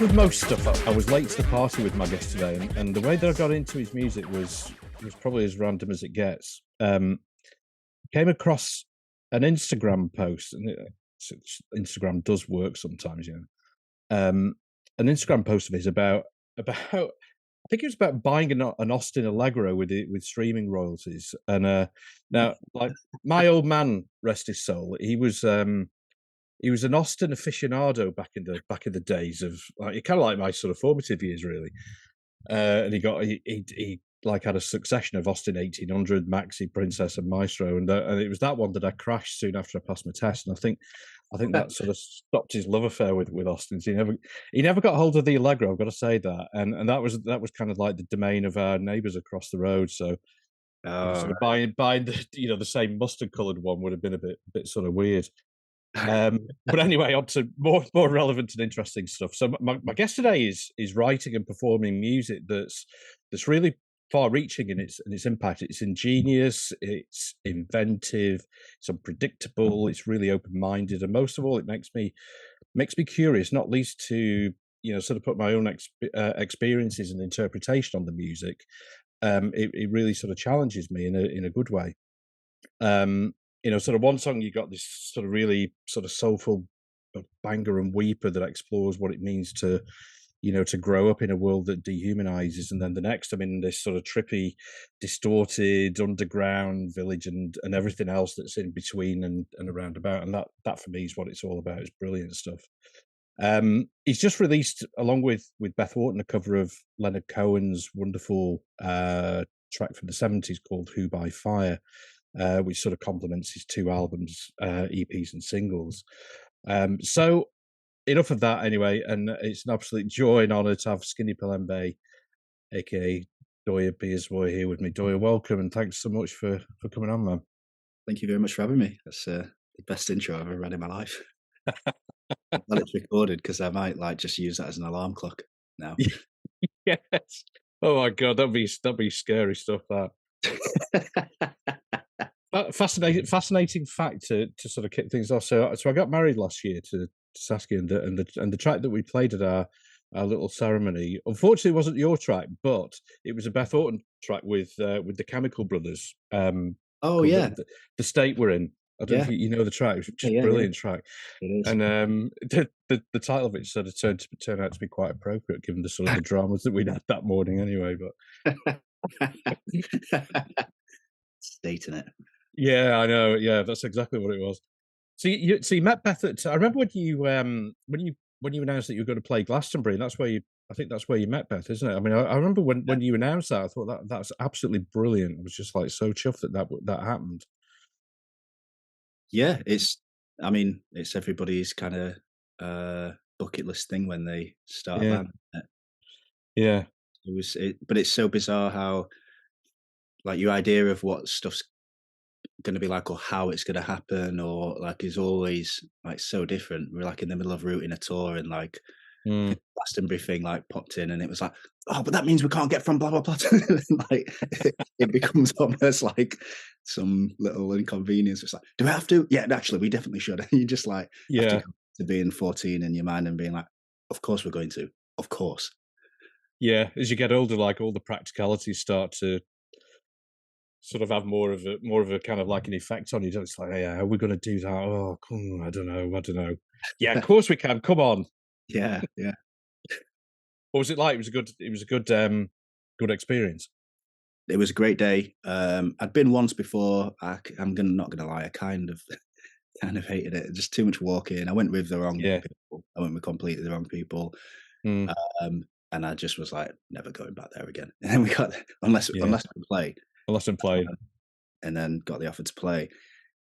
with most stuff, I was late to the party with my guest today, and the way that I got into his music was probably as random as it gets. Came across an Instagram post, and Instagram does work sometimes, you know. An Instagram post of his about I think it was about buying an Austin Allegro with streaming royalties. And now, like, my old man, rest his soul, he was an Austin aficionado back in the days of, like, kind of like my sort of formative years, really. And he like had a succession of Austin 1800, Maxi, Princess, and Maestro, and it was that one that I crashed soon after I passed my test. And I think that sort of stopped his love affair with Austin's. He never got hold of the Allegro, I've got to say that, and that was kind of like the domain of our neighbours across the road. So sort of buying the same mustard coloured one would have been a bit sort of weird. But anyway, on to more relevant and interesting stuff. So my guest today is writing and performing music that's really far-reaching in its impact. It's ingenious, it's inventive, it's unpredictable, it's really open-minded, and most of all, it makes me curious, not least to sort of put my own experiences and interpretation on the music. It really sort of challenges me in a good way. Sort of one song, you got this sort of really sort of soulful banger and weeper that explores what it means to grow up in a world that dehumanises, and then the next I'm in this sort of trippy, distorted underground village and everything else that's in between and around about, and that for me is what it's all about. It's brilliant stuff. He's just released, along with Beth Orton, a cover of Leonard Cohen's wonderful track from the 70s called "Who by Fire," which sort of complements his two albums, EPs and singles. So enough of that anyway, and it's an absolute joy and honour to have Skinny Pelembe, aka Doya Beersboy, here with me. Doya, welcome, and thanks so much for coming on, man. Thank you very much for having me. That's the best intro I've ever read in my life. Well, it's recorded because I might just use that as an alarm clock now. Yes. Oh my god, that'd be scary stuff. That. Fascinating fact to sort of kick things off. So I got married last year to Saskia, and the track that we played at our little ceremony, unfortunately, wasn't your track, but it was a Beth Orton track with the Chemical Brothers. Oh yeah, the state we're in. I don't know if you know the track. It was just brilliant track. It is. And the title of it sort of turned out to be quite appropriate given the sort of the dramas that we'd had that morning anyway. But stating it. Yeah, I know. Yeah, that's exactly what it was. So you met Beth at. I remember when you announced that you were going to play Glastonbury, and I think that's where you met Beth, isn't it? I mean, I remember when you announced that, I thought that's absolutely brilliant. I was just like so chuffed that happened. Yeah, it's everybody's kind of bucket list thing when they start a band. Yeah. But it's so bizarre how, like, your idea of what stuff's going to be like or how it's going to happen or like is always like so different. We're like in the middle of routing a tour, and like the Glastonbury thing like popped in, and it was like, oh, but that means we can't get from blah blah blah. Like it becomes almost like some little inconvenience. It's like, do we have to? Yeah, actually, we definitely should. And you just like have to go to being 14 in your mind and being like, of course we're going to, of course. Yeah, as you get older, like all the practicalities start to sort of have more of a kind of like an effect on you. It's like, yeah, how are we going to do that? Oh, I don't know. Yeah, of course we can. Come on. Yeah. What was it like? It was a good experience. It was a great day. I'd been once before. Not gonna lie, I kind of hated it. Just too much walking. I went with the wrong people. I went with completely the wrong people. And I just was like, never going back there again. And then we got unless we play. Unless I'm playing. And then got the offer to play.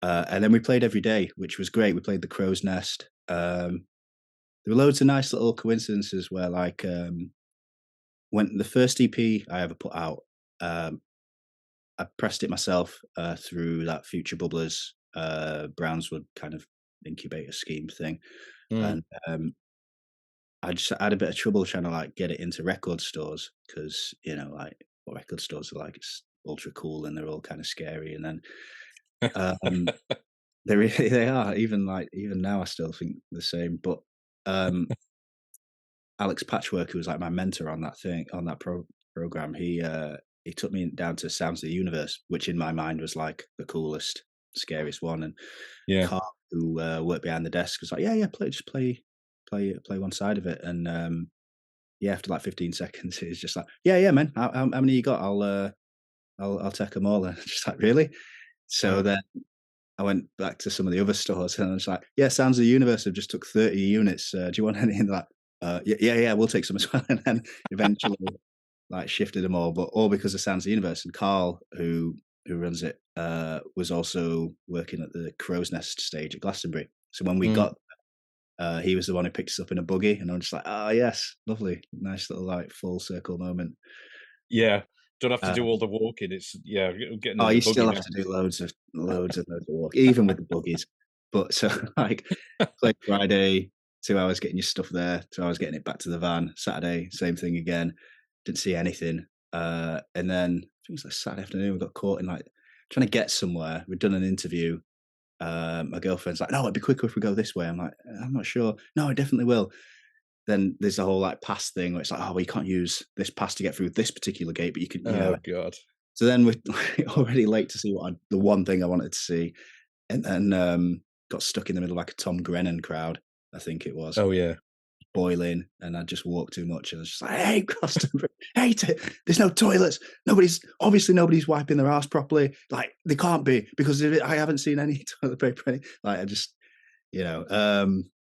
And then we played every day, which was great. We played the Crow's Nest. There were loads of nice little coincidences where, like, when the first EP I ever put out, I pressed it myself through that Future Bubblers Brownswood kind of incubator scheme thing. And I just had a bit of trouble trying to like get it into record stores because, like, what record stores are like, it's ultra cool and they're all kind of scary. And then they are, even now I still think the same. But Alex Patchwork, who was like my mentor on that program, he took me down to Sounds of the Universe, which in my mind was like the coolest, scariest one. And Yeah. Carl, who worked behind the desk, was like, "Yeah, play one side of it." And yeah, after like 15 seconds, it was just like, "Yeah, man, how many you got? I'll take them all." And just like, really? So Wow. then I went back to some of the other stores and I was like, "Yeah, Sounds of the Universe have just took 30 units. Do you want any?" And they're like, yeah, we'll take some as well." And then eventually, like, shifted them all, but all because of Sounds of the Universe. And Carl, who runs it, was also working at the Crow's Nest stage at Glastonbury. So when we Mm. got, he was the one who picked us up in a buggy, and I'm just like, "Oh yes, lovely, nice little like full circle moment." Yeah. Don't have to Uh, do all the walking. It's yeah, getting Oh, in the you buggy still have now. to do loads and loads of walk, even with the buggies. But so like played Friday, 2 hours getting your stuff there, 2 hours getting it back to the van. Saturday, same thing again. Didn't see anything. And then I think it was like Saturday afternoon, we got caught in like trying to get somewhere. We'd done an interview. My girlfriend's like, "No, it'd be quicker if we go this way." I'm like, "I'm not sure." "No, I definitely will." Then there's the whole like pass thing where it's like, "Oh, well, you can't use this pass to get through this particular gate, but you can, you Oh know." god. So then we're already late to see the one thing I wanted to see, and then got stuck in the middle of like a Tom Grennan crowd, I think it was, Oh yeah. boiling, and I just walked too much. And I was just like, "I hate Glastonbury, hate it. There's no toilets. Nobody's wiping their ass properly. Like they can't be because I haven't seen any toilet paper. Like I just, you know,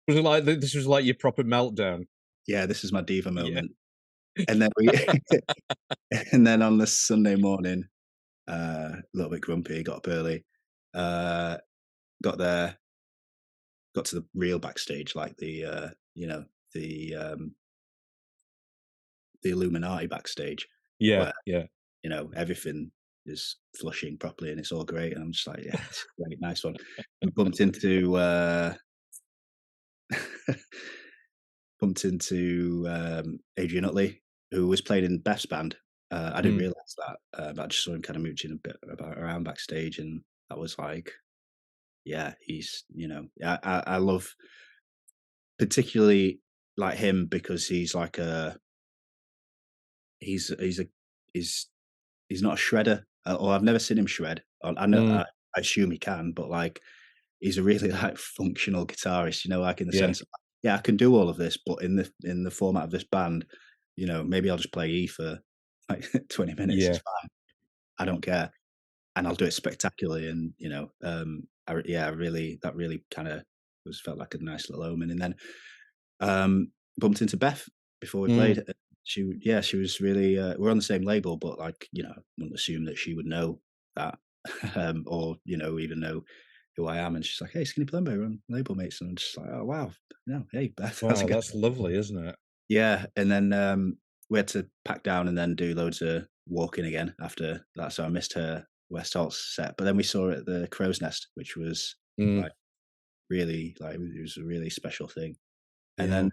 Was it like this was like your proper meltdown? yeah, this is my diva Yeah. moment." And then we, and then on the Sunday morning, a little bit grumpy, got up early, uh, got there, got to the real backstage, like the the Illuminati backstage, Yeah, where yeah. everything is flushing properly and it's all great. And I'm just like, yeah, it's great, nice one. We bumped into Adrian Utley, who was playing in Beth's band. I didn't Mm. realize that, but I just saw him kind of mooching a bit about around backstage, and that was like, yeah, he's I love particularly like him because he's like a he's a he's he's not a shredder, or I've never seen him shred. I know Mm. I assume he can, but like he's a really like functional guitarist, like in the Yeah, sense of, yeah, I can do all of this, but in the format of this band, maybe I'll just play E for like 20 minutes. It's yeah. fine. I don't care. And I'll do it spectacularly. And, I really, that really kind of felt like a nice little omen. And then bumped into Beth before we Mm. played. She was really, we're on the same label, but like, wouldn't assume that she would know that, or, even know who I am. And she's like, "Hey, Skinny Pelembe, we're on label mates." And I'm just like, "Oh, wow. No, hey, Beth, how's it Wow, going?" that's lovely, isn't it? Yeah. And then we had to pack down and then do loads of walking again after that. So I missed her West Halt's set. But then we saw her at the Crow's Nest, which was Mm. like really, like, it was a really special thing. And Yeah. then,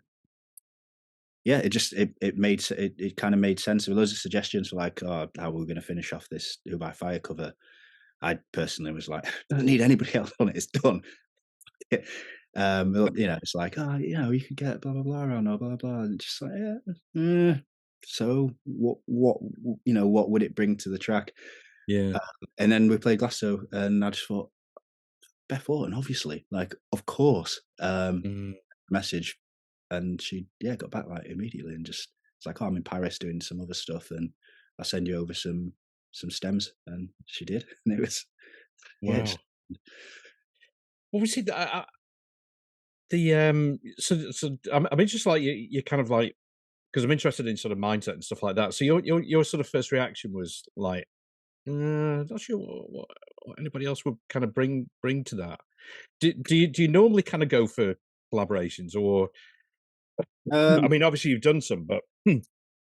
yeah, it kind of made sense. There were loads of suggestions for like, oh, how we're going to finish off this Who by Fire cover. I personally was like, don't need anybody else on it. It's done. It's like, oh, you could get blah blah blah on or blah blah, and just like, yeah, so what would it bring to the track? Yeah. Uh, and then we played Glasso, and I just thought, Beth Orton, obviously, like, of course, Mm. message, and she got back like immediately, and just it's like, oh, I'm in Paris doing some other stuff, and I'll send you over some stems, and she did, and it was just Wow. Well, we see that the so I'm interested, like you kind of like because I'm interested in sort of mindset and stuff like that. So your sort of first reaction was like, not sure what anybody else would kind of bring to that. Do you normally kind of go for collaborations, or I um, mean, obviously you've done some, but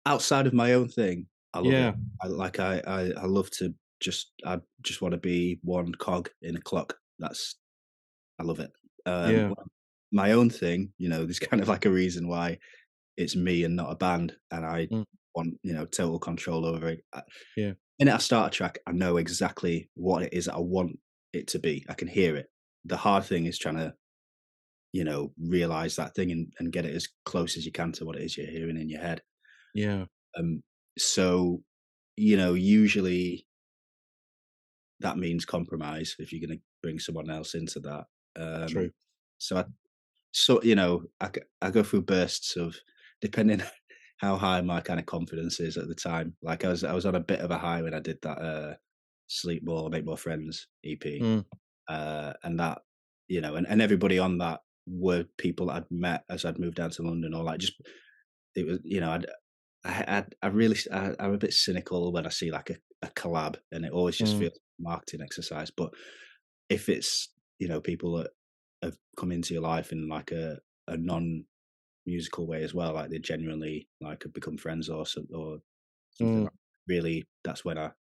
outside of my own thing, I love it. yeah, I love to I just want to be one cog in a clock. I love it. yeah, Well, my own thing, there's kind of like a reason why it's me and not a band, and I mm, want total control over it. yeah, The minute I start a track, I know exactly what it is that I want it to be. I can hear it. The hard thing is trying to realize that thing and get it as close as you can to what it is you're hearing in your head. Yeah. Um, so, usually that means compromise if you're going to bring someone else into that. True. So I go through bursts of, depending how high my kind of confidence is at the time. Like I was on a bit of a high when I did that Sleep More, Make More Friends EP, Mm. and that and everybody on that were people that I'd met as I'd moved down to London, or like just it was I really I'm a bit cynical when I see like a collab, and it always just Mm. feels like a marketing exercise. But if it's people that have come into your life in like a non musical way as well, like they genuinely like have become friends or something Mm. like really, that's when I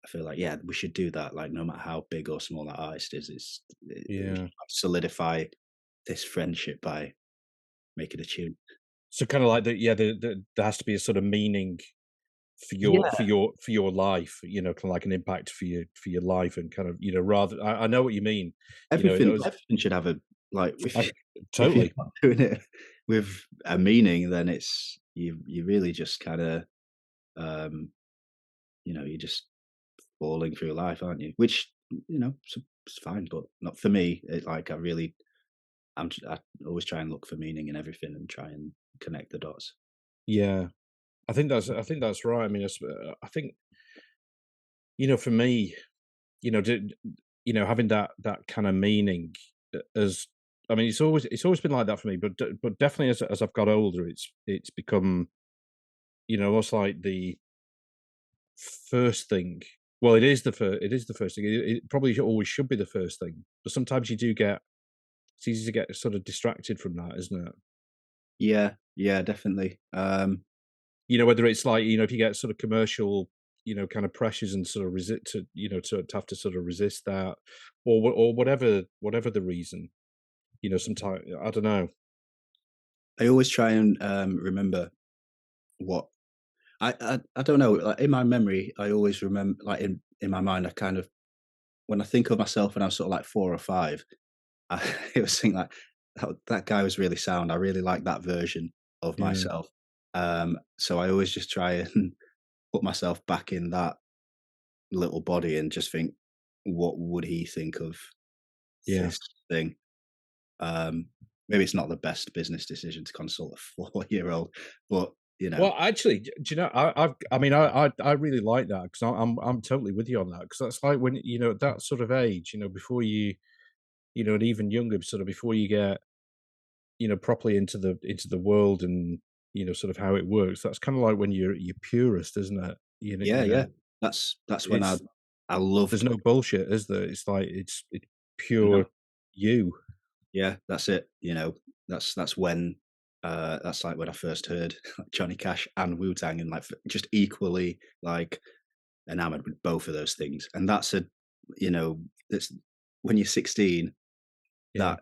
feel like, yeah, we should do that. Like no matter how big or small that artist is, we Yeah. should solidify this friendship by making a tune. So kind of like yeah, there has to be a sort of meaning for your Yeah, for your for your life, kind of like an impact for your life, and kind of, rather, I know what you mean. It was everything should have a like I if you're totally. not doing it with a meaning, then it's you really just kind of um you're just falling through life, aren't you? Which it's fine, but not for me. Like I always try and look for meaning in everything and try and connect the dots. Yeah. I think that's right. I mean, I think, for me, did having that kind of meaning, as I mean, it's always been like that for me, but definitely as I've got older, it's become, almost like the first thing. Well, it is the first thing. It probably always should be the first thing, but sometimes you do get it's easy to get sort of distracted from that, isn't it? Yeah, yeah, definitely. Whether it's like, if you get sort of commercial, kind of pressures, and sort of resist to have to sort of resist that, or whatever the reason, sometimes I don't know. I always try and remember what I don't know. Like in my memory, I always remember, like in my mind, I kind of, when I think of myself when I was sort of like 4 or 5, it was saying like that guy was really sound. I really like that version of Yeah, myself. So I always just try and put myself back in that little body and just think, what would he think of yeah. this thing? Um, Maybe it's not the best business decision to consult a 4-year-old, but Well, actually, do you know? I mean, I really like that, because I'm totally with you on that, because that's like when, at that sort of age, before you, and even younger, sort of before you get, properly into the world, and sort of how it works. That's kind of like when you're purest, isn't it? yeah, yeah, that's when It's I there's loved, no bullshit, is there? It's like it's no, pure you. yeah, that's it. That's when that's like when I first heard Johnny Cash and Wu Tang, and like just equally like enamored with both of those things. And that's you know, that's when you're 16, Yeah,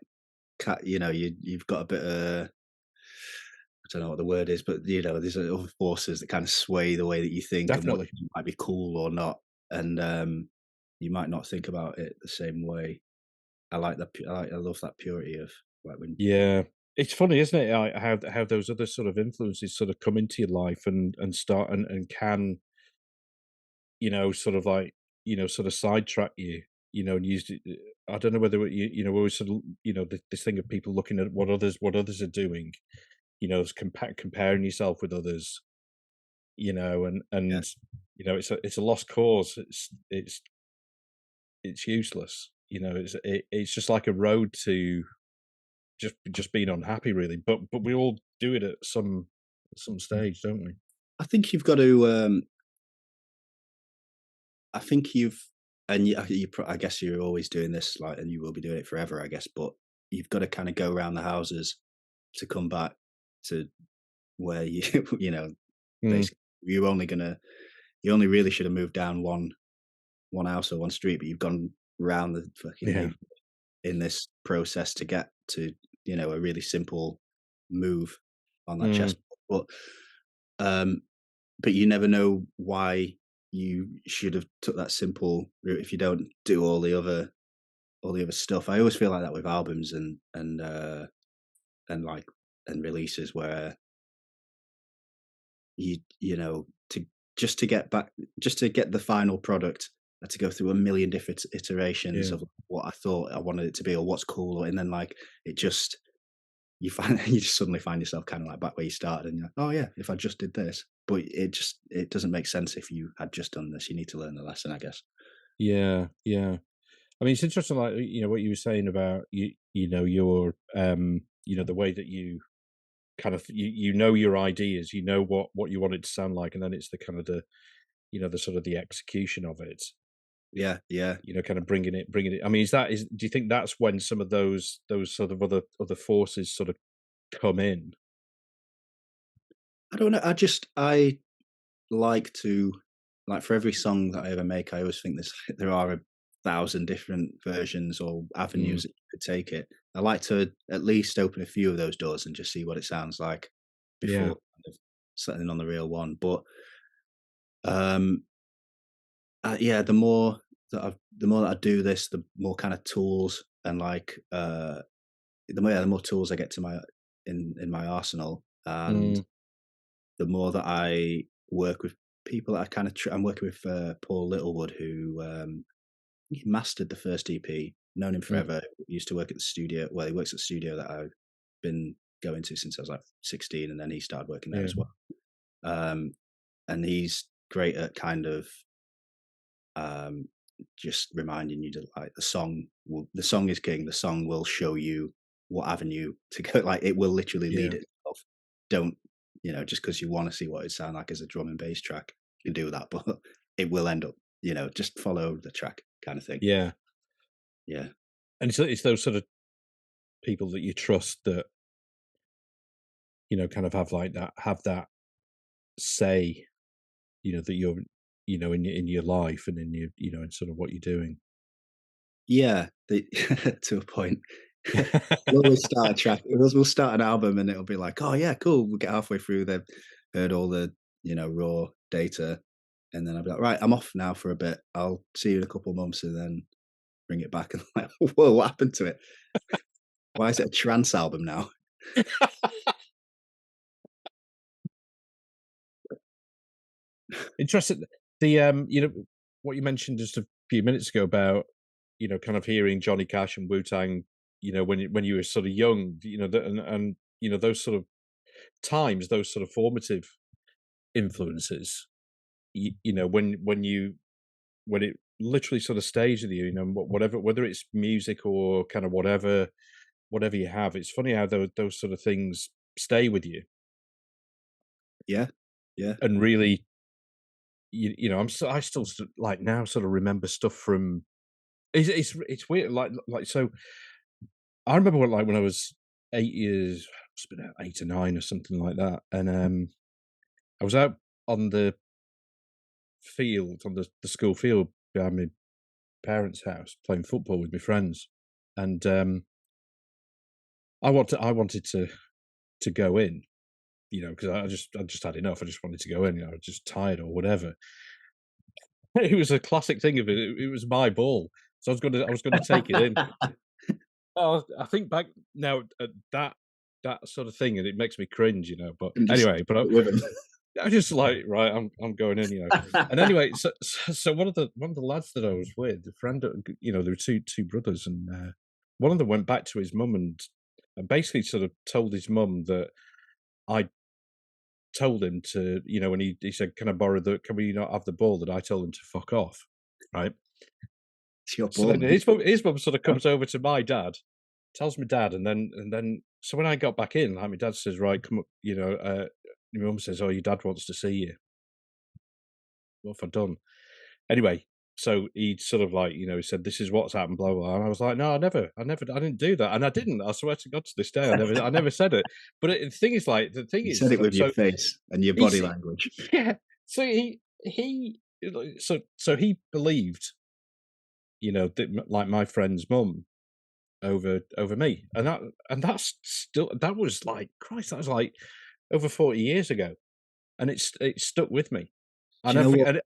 that you've got a bit of, I don't know what the word is, but there's other forces that kind of sway the way that you think and what definitely. might be cool or not, and you might not think about it the same way. I like that. I love that purity of like when. Yeah. It's funny, isn't it? Like how those other sort of influences sort of come into your life, and start, and can, sort of like, sort of sidetrack you, and use it. I don't know whether we always sort of, this thing of people looking at what others are doing, comparing yourself with others, Yeah, and it's a lost cause. It's useless. It's just like a road to just being unhappy, really. But we all do it at some stage, don't we? I think you've got to. I think you've, and I guess you're always doing this, like, and you will be doing it forever, I guess. But you've got to kind of go around the houses to come back to where you, Mm, basically, you're only gonna, you only really should have moved down one house or one street, but you've gone round the fucking yeah. neighborhood in this process to get to a really simple move on that Mm, chessboard. Um, but you never know why you should have took that simple route if you don't do all all the other stuff. I always feel like that with albums and like and releases where you know to just to get back just to get the final product, I had to go through a million different iterations Yeah. of what I thought I wanted it to be or what's cool, and then like it just you find you just suddenly find yourself kind of like back where you started, and you're like, oh yeah, if I just did this, but it doesn't make sense if you had just done this. You need to learn the lesson, I guess. Yeah. Yeah. I mean, it's interesting, like, what you were saying about your the way that you kind of your ideas, what you want it to sound like, and then it's the kind of the sort of the execution of it. Yeah, yeah. Kind of bringing it. I mean, do you think that's when some of those sort of other forces sort of come in? I don't know. I like to like for every song that I ever make, I always think there are 1,000 different versions or Mm, avenues that you could take it. I like to at least open a few of those doors and just see what it sounds like yeah. before kind of settling on the real one. But um, yeah, the more that I do this, the more kind of tools and like the more tools I get to my in my arsenal, and Mm, the more that I work with people that I kind of I'm working with Paul Littlewood, who he mastered the first EP. Known him mm, forever. Used to work at the studio. Well, he works at the studio that I've been going to since I was like 16, and then he started working there yeah. as well. Um, and he's great at kind of um, just reminding you that like the song is king. The song will show you what avenue to go. Like it will literally lead Yeah. itself. Don't just because you want to see what it sound like as a drum and bass track, you can do that, but it will end up just follow the track kind of thing. Yeah. Yeah, And it's those sort of people that you trust that kind of have that say, that you're, in your life and in your, in sort of what you're doing. yeah. To a point. We'll always start a track. We'll start an album and it'll be like, oh yeah, cool. We'll get halfway through. They've heard all the raw data, and then I'll be like, right, I'm off now for a bit. I'll see you in a couple of months, and then bring it back. And like, whoa, what happened to it? Why is it a trance album now? Interesting. What you mentioned just a few minutes ago about, kind of hearing Johnny Cash and Wu Tang, when you were sort of young, and those sort of times, those sort of formative influences, when it literally sort of stays with you, whatever, whether it's music or kind of whatever you have. It's funny how those sort of things stay with you Yeah, yeah, and really, I still like now sort of remember stuff from. It's weird, so. I remember when I was 8 years, it's been 8 or 9 or something like that, and I was out on the field, on the school field behind my parents' house, playing football with my friends, and I wanted to go in, because I just had enough. I just wanted to go in. I was just tired or whatever. It was a classic thing of it. It was my ball, so I was gonna take it in. Oh, I think back now at that sort of thing, and it makes me cringe, But and just anyway, but with him. I just like, right, I'm going in, And anyway, so one of the lads that I was with, a friend, there were two brothers, and one of them went back to his mum and basically sort of told his mum that I told him to, when he said, can we not have the ball? That I told him to fuck off, right? It's your So ball, then man. his mum sort of comes over to my dad, tells my dad, and then so when I got back in, like my dad says, right, come up, my mum says, oh, your dad wants to see you. What have I done? Anyway, so he sort of like, he said, this is what's happened, blah, blah. And I was like, no, I didn't do that. And I didn't. I swear to God to this day, I never said it. But the thing You is, said it with your face and your body he's, language. yeah. So so he believed, like my friend's mum over me. And that's still, that was like, Christ, that was like over 40 years ago. And it stuck with me. I Do you never know what? forget.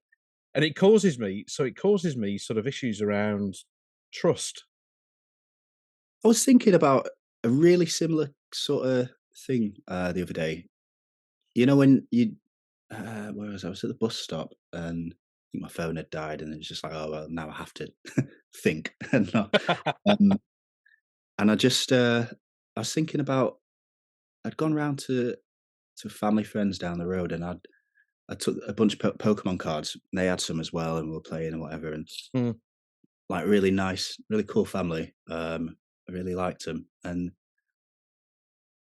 And it causes me sort of issues around trust. I was thinking about a really similar sort of thing the other day. You know, when you, where was I? I was at the bus stop and I think my phone had died, and it was just like, oh well, now I have to think. And not, um, and I was thinking about I'd gone round to family friends down the road, and I took a bunch of Pokemon cards. They had some as well, and we were playing and whatever. And Mm, like really nice, really cool family. I really liked them, and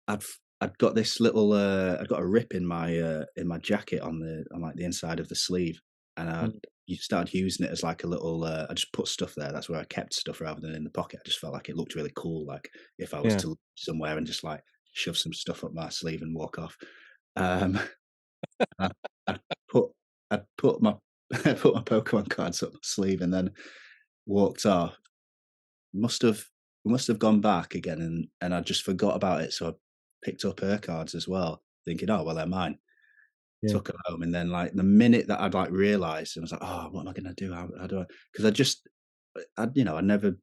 I'd got this little I'd got a rip in my jacket on like the inside of the sleeve, and I mm, you started using it as like a little. I just put stuff there. That's where I kept stuff rather than in the pocket. I just felt like it looked really cool. Like if I was yeah. to leave somewhere and just like shove some stuff up my sleeve and walk off. Um, I, I put I put my I put my Pokemon cards up my sleeve and then walked off. Must have must have gone back again, and I just forgot about it, so I picked up her cards as well, thinking, "Oh, well, they're mine." Yeah. Took them home, and then, like, the minute that I'd, like, realised, I was like, "Oh, what am I gonna do? How do I?" 'Cause I just I never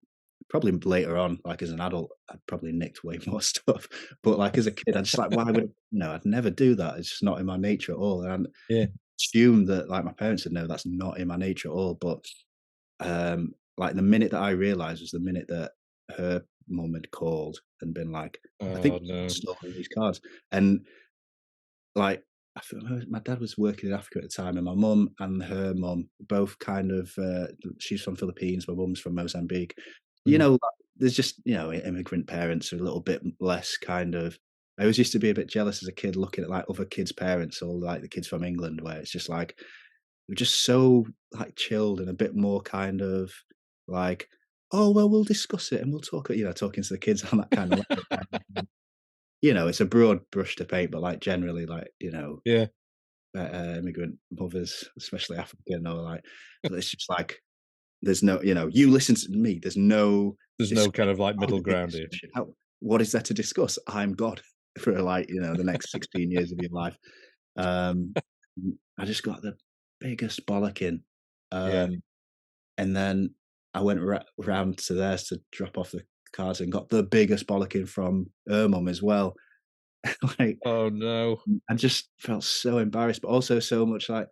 probably later on, like, as an adult, I probably nicked way more stuff, but, like, as a kid, I just like, why would I'd never do that. It's just not in my nature at all, and I Yeah. assumed that, like, my parents would know that's not in my nature at all, but like, the minute that I realized was the minute that her mum had called and been like, "I think Oh no. you've stolen these cards." And, like, I feel my dad was working in Africa at the time, and my mum and her mum both kind of, she's from Philippines, my mum's from Mozambique. You Mm, know, like, there's just, immigrant parents are a little bit less kind of. I always used to be a bit jealous as a kid looking at, like, other kids' parents or, like, the kids from England where it's just like we're just so, like, chilled and a bit more kind of like, "Oh, well, we'll discuss it and we'll talk," talking to the kids on that kind of level. It's a broad brush to paint, but, like, generally, like, yeah. immigrant mothers, especially African or, like, it's just like, there's no, "You listen to me." There's no There's no kind discussion. of like Why middle would there be ground here. discussion? What is there to discuss? I'm God for, like, the next 16 years of your life. Um, I just got the biggest bollocking. Yeah. Um And then I went round to theirs to drop off the cards and got the biggest bollocking from her mum as well. Like, Oh no. I just felt so embarrassed, but also so much like,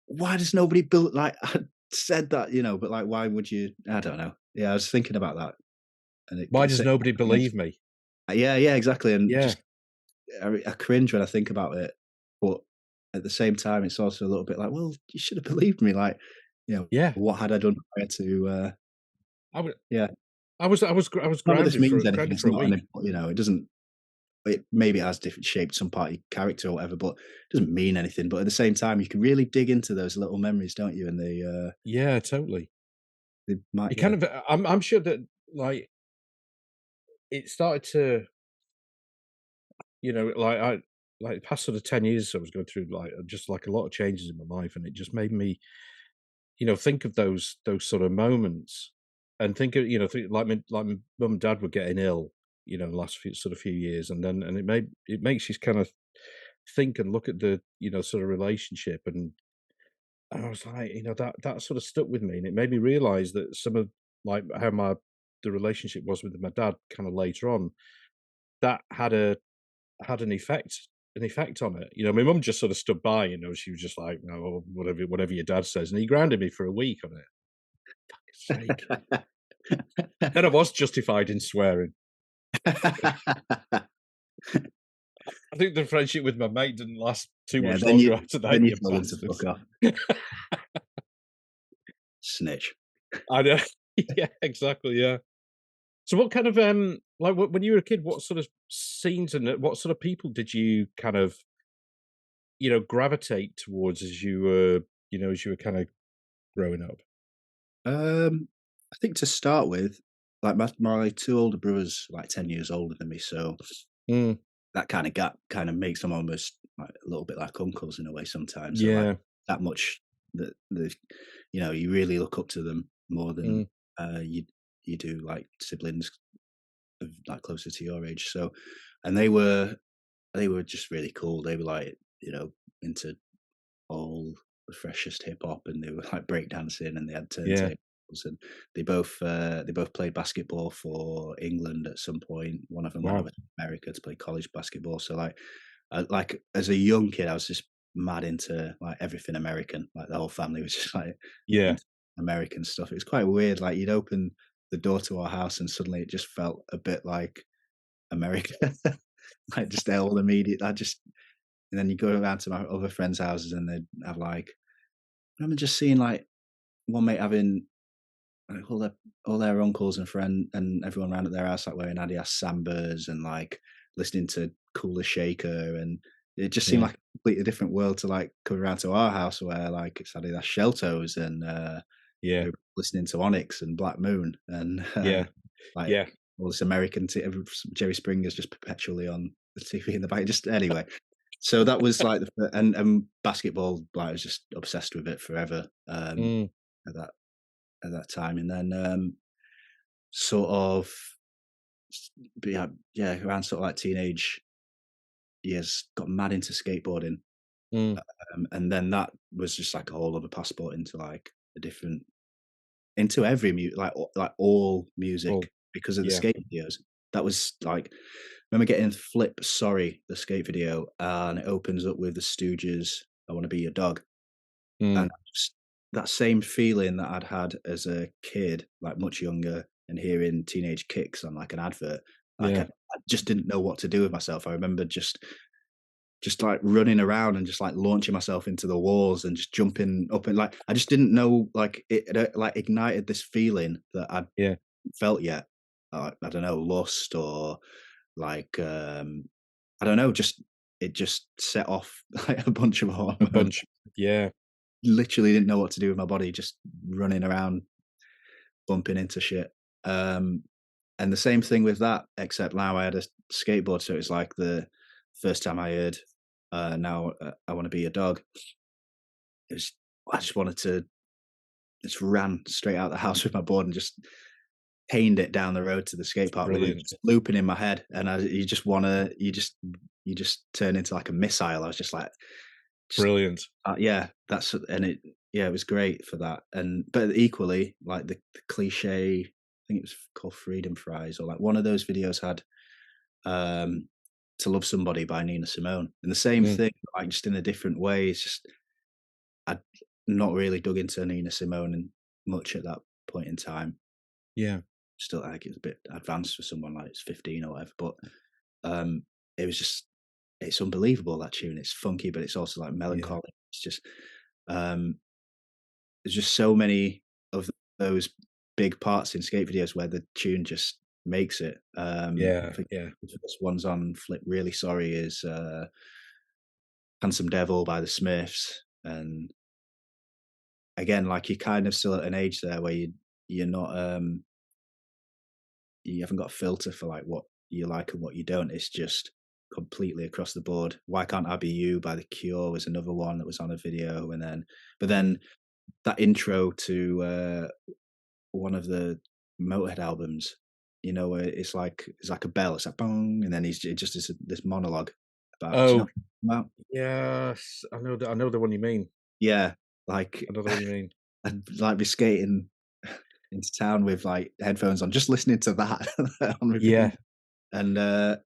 why does nobody build like I said that, but like, why would you? I don't know. Yeah, I was thinking about that, and Why does nobody believe me? yeah, yeah, exactly, and Yeah. just I cringe when I think about it, but at the same time, it's also a little bit like, well, you should have believed me. Like, Yeah. what had I done prior to? I would Yeah, I was not that this means anything. grounded It's for a not week. it doesn't. It maybe it has different shaped some part of your character or whatever, but it doesn't mean anything. But at the same time, you can really dig into those little memories, don't you? And Yeah, totally. they might, It yeah. kind of I'm sure that, like, it started to, like, the past sort of 10 years I was going through, like, just, like, a lot of changes in my life, and it just made me, think of those sort of moments and think of, like my mum and dad were getting ill, the last few years, and it makes you kind of think and look at the, sort of relationship, and I was like, that sort of stuck with me, and it made me realize that some of, like, how the relationship was with my dad kind of later on, that had an effect on it. My mum just sort of stood by, she was just like, "No, whatever your dad says," and he grounded me for a week on it. Sake. Then I was justified in swearing. I think the friendship with my mate didn't last too Yeah, much longer after that, then you you told them to fuck bastards. off. Snitch. I know. Yeah, exactly, yeah. So what kind of, like, when you were a kid, what sort of scenes and what sort of people did you kind of, gravitate towards as you were kinda growing up? I think to start with, like my two older brothers, like 10 years older than me, so Mm, that kind of gap kind of makes them almost like a little bit like uncles in a way sometimes. So like yeah, that much that you really look up to them more than mm, you do like siblings of like closer to your age. So, and they were just really cool. They were like into all the freshest hip hop, and they were like breakdancing, and they had yeah, turntables and they both played basketball for England at some point. One of them went Wow. over to America to play college basketball. So like as a young kid, I was just mad into like everything American. Like the whole family was just like Yeah. into American stuff. It was quite weird. Like you'd open the door to our house and suddenly it just felt a bit like America. Like just all the media. And then you go around to my other friends' houses and they'd have like, I remember just seeing like one mate having like all their uncles and friend and everyone around at their house like wearing Adidas Sambas and like listening to Cooler Shaker, and it just seemed Yeah. like a completely different world to like come around to our house where like it's Adidas Sheltos and Yeah. they're listening to Onyx and Black Moon and Yeah. like Yeah. all this American Jerry Springer's just perpetually on the TV in the back. Just anyway, so that was like and basketball. Like I was just obsessed with it forever Mm. at that time, and then sort of yeah, around sort of like teenage years, got mad into skateboarding, Mm. and then that was just like a whole other passport into like a different into every like all Well, music because of the yeah. skate videos. That was like, I remember getting Flip Sorry, the skate video, and it opens up with the Stooges, I Want to Be Your Dog. And Mm. just that same feeling that I'd had as a kid, like much younger, and hearing Teenage Kicks on like an advert, like Yeah. I just didn't know what to do with myself. I remember just like running around and just like launching myself into the walls and just jumping up, and like I just didn't know, like it like ignited this feeling that I'd Yeah. felt yet. I don't know, lust or like I don't know, just it just set off like a bunch of A hormones. bunch. Yeah. Literally didn't know what to do with my body, just running around, bumping into shit. Um, and the same thing with that, except now I had a skateboard, so it was like the first time I heard "Now I Want to Be a Dog." It was I just wanted to just ran straight out the house with my board and just caned it down the road to the skate park with it Brilliant. just looping in my head, and you just wanna you just turn into like a missile. I was just like, just Brilliant. yeah, that's and it yeah, it was great for that. And but equally, like the cliche, I think it was called Freedom Fries, or like one of those videos had um, "To Love Somebody" by Nina Simone, and the same Mm. thing, like just in a different way. It's just I'd not really dug into Nina Simone and much at that point in time. Yeah. Still, like it's a bit advanced for someone like it's 15 or whatever, but um, it was just it's unbelievable, that tune. It's funky, but it's also like Yeah. melancholy. It's just um, there's just so many of those big parts in skate videos where the tune just makes it. I Yeah. think Yeah. the first one's on Flip Really Sorry is Handsome Devil by the Smiths. And again, like you're kind of still at an age there where you're not you haven't got a filter for like what you like and what you don't. It's just completely across the board. Why Can't I Be You by The Cure was another one that was on a video, and then but Mm. then that intro to one of the Motorhead albums, you know, where it's like a bell, it's like bong, and then it just is this monologue about, do you know Oh, what I'm about? yes. I know the one you mean. Yeah, like I know the one you mean. I'd like be skating into town with like headphones on, just listening to that on repeat. Yeah. And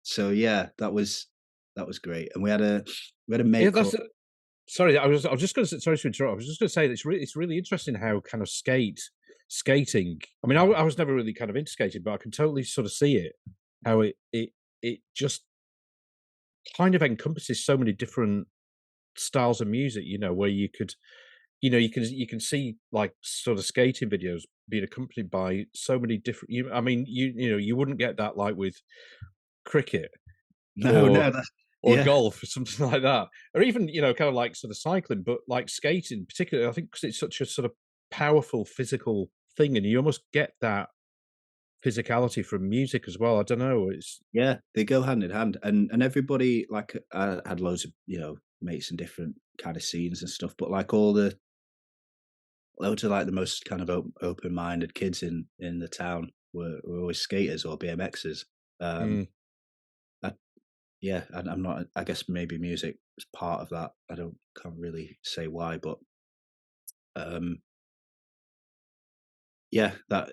so yeah, that was great. And we had a Yeah, mate that's called sorry, I was just gonna sorry to interrupt. I was just gonna say that it's really interesting how kind of skating. I mean, I was never really kind of into skating, but I can totally sort of see it, how it just kind of encompasses so many different styles of music, where you could, you can see like sort of skating videos being accompanied by so many different I mean, you wouldn't get that like with cricket no, or no, that's or yeah. golf or something like that, or even kind of like sort of cycling, but like skating, particularly, I think because it's such a sort of powerful physical thing, and you almost get that physicality from music as well. I don't know. It's Yeah, they go hand in hand, and everybody like I had loads of mates in different kind of scenes and stuff, but like all the loads of like the most kind of open minded kids in the town were always skaters or BMXers. Um, mm, I, yeah, and I'm not. I guess maybe music is part of that. I don't can't really say why, but um, yeah, that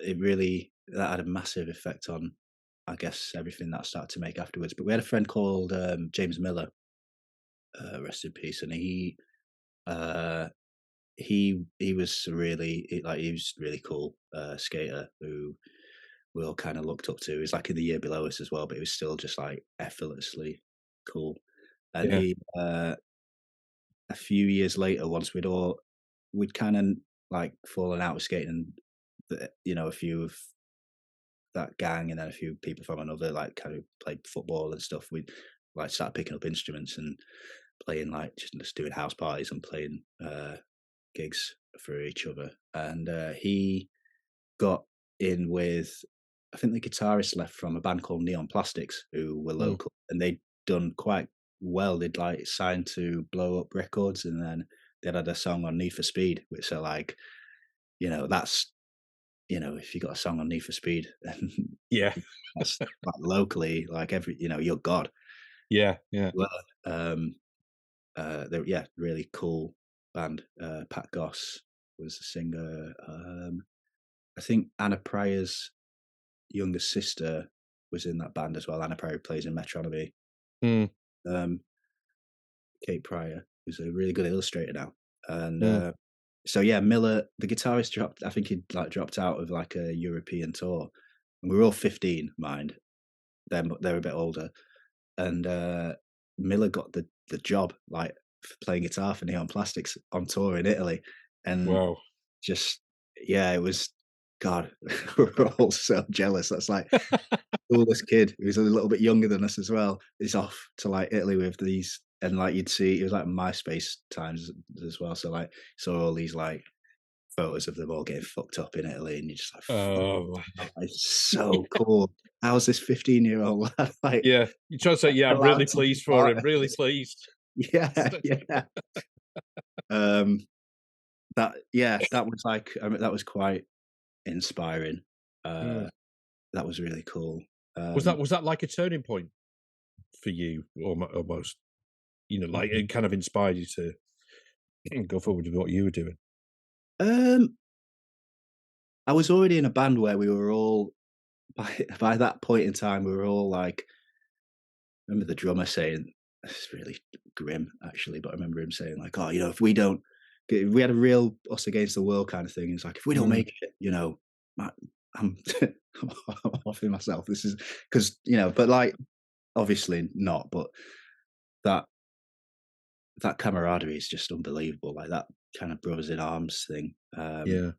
had a massive effect on, I guess, everything that I started to make afterwards. But we had a friend called James Miller, rest in peace, and uh, he was he was really cool skater who we all kind of looked up to. He was like in the year below us as well, but he was still just like effortlessly cool. And Yeah. a few years later, once we'd kind of like fallen out with skating, and a few of that gang and then a few people from another like kind of played football and stuff. We like started picking up instruments and playing like just doing house parties and playing gigs for each other. And he got in with, I think the guitarist left from a band called Neon Plastics, who were Mm. local, and they'd done quite well. They'd like signed to Blow Up Records, and then they'd had a song on Need for Speed, which are like, that's if you got a song on Need for Speed, and Yeah. that's like locally, like you're God. Yeah. Yeah. Well, um, they're really cool band. Pat Goss was the singer. I think Anna Pryor's younger sister was in that band as well. Anna Pryor plays in Metronomy. Mm. Um, Kate Pryor, who's a really good illustrator now. And Mm. so yeah, Miller, the guitarist dropped. I think he'd like dropped out of like a European tour, and we were all 15, mind. They're a bit older, and Miller got the job like for playing guitar for Neon Plastics on tour in Italy, and Wow. just yeah, it was God. We're all so jealous. That's like coolest kid who's a little bit younger than us as well is off to like Italy with these, and like you'd see it was like MySpace times as well. So like saw all these like photos of them all getting fucked up in Italy, and you're just like, fuck, Oh, it's so cool. How's this 15-year-old lad like yeah. You try to say, yeah, I'm really allowed to be pleased for part him. of Really this? pleased. Yeah, yeah. Um, that was like, I mean, that was quite inspiring. Mm. Uh, that was really cool. Was that like a turning point for you, almost? Like it kind of inspired you to go forward with what you were doing. um, I was already in a band where we were all by that point in time, we were all like, I remember the drummer saying, it's really grim actually, but I remember him saying like, "Oh, if we don't, we had a real us against the world kind of thing. It's like if we don't Mm. make it, I- I'm I'm offing myself. This is because but like obviously not, but that that camaraderie is just unbelievable. Like that kind of brothers in arms thing. Yeah.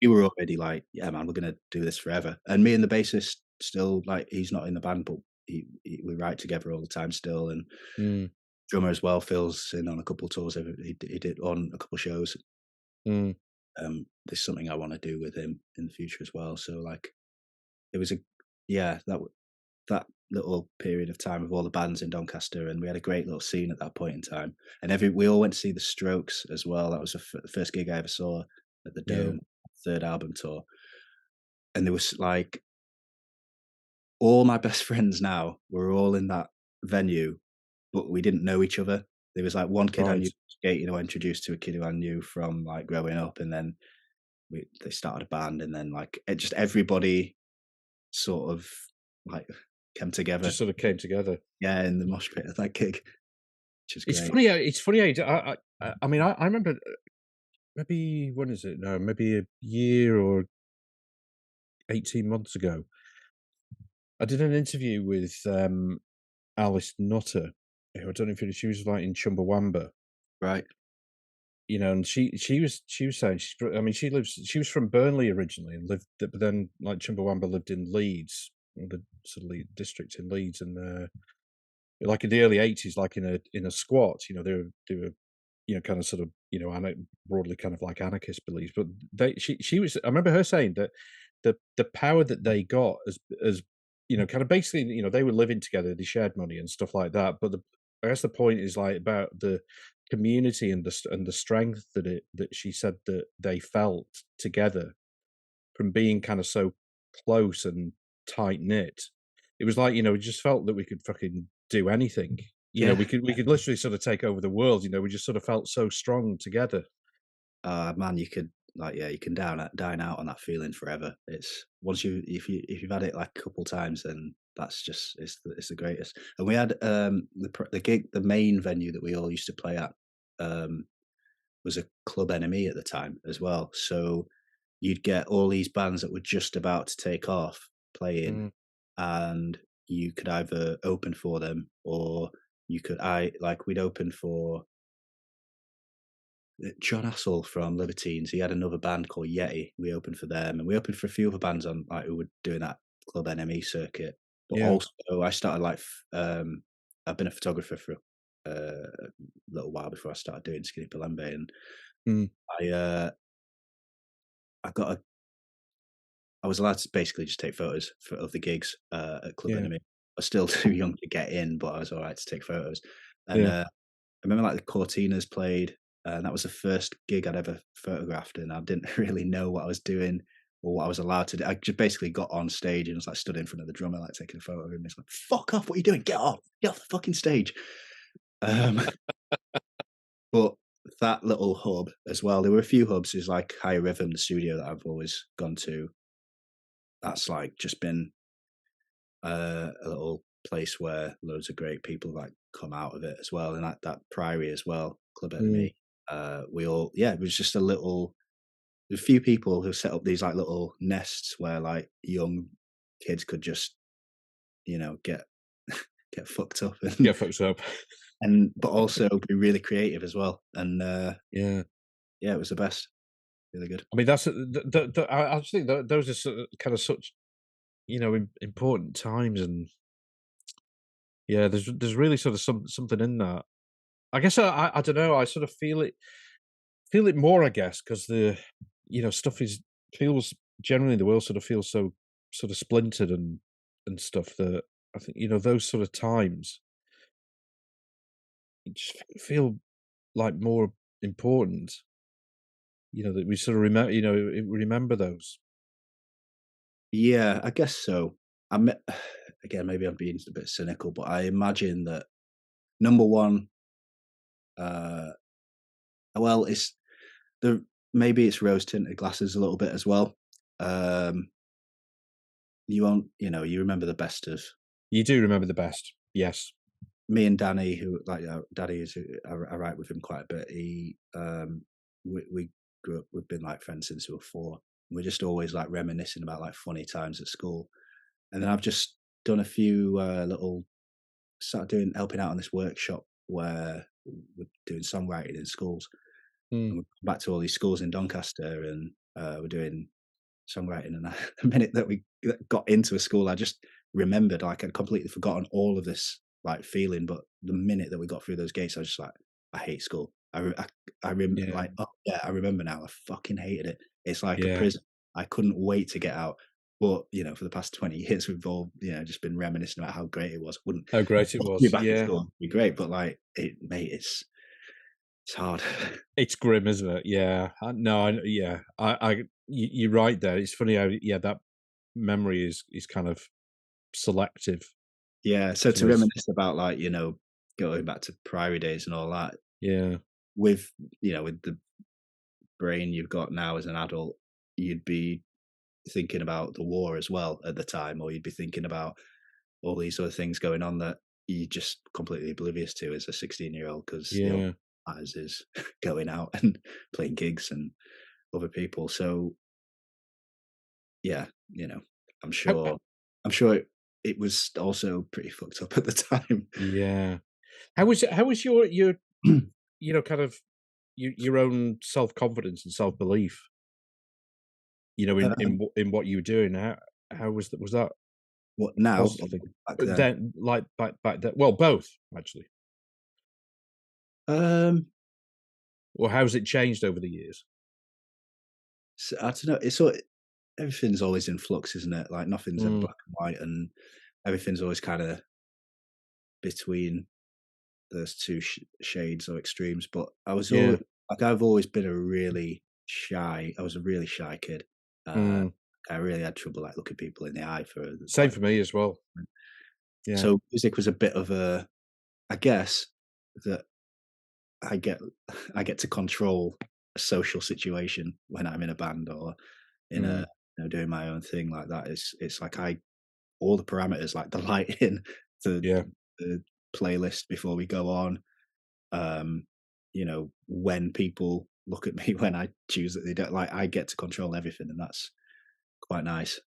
We were already like, yeah, man, we're gonna do this forever. And me and the bassist still like he's not in the band, but we write together all the time still. And Mm. drummer as well fills in on a couple tours. He did on a couple shows. Mm. There's something I want to do with him in the future as well. So like it was a yeah that little period of time with all the bands in Doncaster, and we had a great little scene at that point in time. And we all went to see the Strokes as well. That was the first gig I ever saw at the Yeah. Dome, third album tour. And there was like all my best friends now were all in that venue, but we didn't know each other. There was like one kid I Right. knew skate, introduced to a kid who I knew from like growing up, and then they started a band, and then like just everybody sort of like came together. Just sort of came together. Yeah, in the mosh pit of that gig, which is It's great. funny. It's funny. I mean, I remember maybe when is it now? Maybe a year or 18 months ago. I did an interview with Alice Nutter, who I don't know if she was like in Chumbawamba, Right. and she was saying I mean she was from Burnley originally and lived, but then like Chumbawamba lived in Leeds, the sort of district in Leeds, and like in the early '80s, like in a squat, they were kind of sort of broadly kind of like anarchist beliefs, but she was. I remember her saying that the power that they got as kind of basically, they were living together, they shared money and stuff like that. But I guess the point is like about the community and the strength that she said that they felt together from being kind of so close and tight knit. It was like, we just felt that we could fucking do anything. Yeah. We could literally sort of take over the world. We just sort of felt so strong together. Man, like, yeah, you can dine out on that feeling forever. It's once if you've had it like a couple times, then that's just it's the greatest. And we had the gig, the main venue that we all used to play at um, was a club enemy at the time as well. So you'd get all these bands that were just about to take off playing, Mm, and you could either open for them or you could I like we'd open for John Hassel from Libertines. He had another band called Yeti. We opened for them, and we opened for a few other bands on like who were doing that club NME circuit. But yeah. also, I started I've been a photographer for a little while before I started doing Skinny Pelembe, and Mm, I uh, I got a I was allowed to basically just take photos of the gigs at Club yeah. Enemy. I was still too young to get in, but I was all right to take photos. And Yeah. I remember like the Cortinas played, and that was the first gig I'd ever photographed, and I didn't really know what I was doing or what I was allowed to do. I just basically got on stage and was like stood in front of the drummer, like taking a photo of him. He's like, "Fuck off! What are you doing? Get off the fucking stage!" Um, but that little hub as well. There were a few hubs. There's like Higher Rhythm, the studio that I've always gone to. That's like just been a little place where loads of great people like come out of it as well, and that Priory as well, Club Mm, Enemy. We all it was just a little. There's a few people who set up these like little nests where like young kids could just get get fucked up get fucked up. and but also be really creative as well. And Yeah. yeah, it was the best. Really good. I mean, that's I just think that those are kind of such important times, and yeah, there's really sort of something in that. I guess I don't know. I sort of feel it more, I guess, because the stuff is feels generally the world sort of feels so sort of splintered and stuff that I think those sort of times just feel like more important. That we sort of remember. We remember those. Yeah, I guess so. I'm again, maybe I'm being a bit cynical, but I imagine that number one, uh, well, it's the maybe it's rose tinted glasses a little bit as well. Um, you won't, you remember the best of You do remember the best, yes. me and Danny, who like Danny is, I write with him quite a bit. We grew up, we've been like friends since we were 4. We're just always like reminiscing about like funny times at school. And then I've just done a few started helping out on this workshop where we're doing songwriting in schools. Mm, And we come back to all these schools in Doncaster, and we're doing songwriting. And the minute that we got into a school, I just remembered like I'd completely forgotten all of this like feeling. But the minute that we got through those gates, I was just like, I hate school. yeah, Like, oh yeah, I remember now. I fucking hated it. It's like a yeah. prison. I couldn't wait to get out. But for the past 20 years, we've all just been reminiscing about how great it was. Wouldn't How great it be was, back in yeah. school would be great, but like mate, it's hard. It's grim, isn't it? Yeah. No, yeah. You're right there. It's funny how that memory is kind of selective. Yeah, so to Suppose. reminisce about like, going back to Priory days and all that, Yeah, with with the brain you've got now as an adult, you'd be thinking about the war as well at the time, or you'd be thinking about all these other things going on that you're just completely oblivious to as a 16-year-old, because the only yeah. thing that matters is going out and playing gigs and other people. So yeah, I'm How, sure I'm sure it was also pretty fucked up at the time. yeah. How was your kind of your own self confidence and self belief? Um, In what you were doing. How was that what now or positive thing? back But then? then, like back then, well, both actually. Um, Or how's it changed over the years? so I don't know. Everything's always in flux, isn't it? Like nothing's ever Mm, black and white, and everything's always kind of between those two shades or extremes. But I was yeah. always like I've always been a really shy. I was a really shy kid. Uh, Mm. I really had trouble like looking people in the eye for Same quite. for me as well. Yeah. So music was a bit of a. I guess that I get I get to control. a social situation when I'm in a band or in a Mm, doing my own thing like that. It's like I all the parameters like the lighting, yeah, the playlist before we go on, um, when people look at me when I choose that they don't like, I get to control everything, and that's quite nice.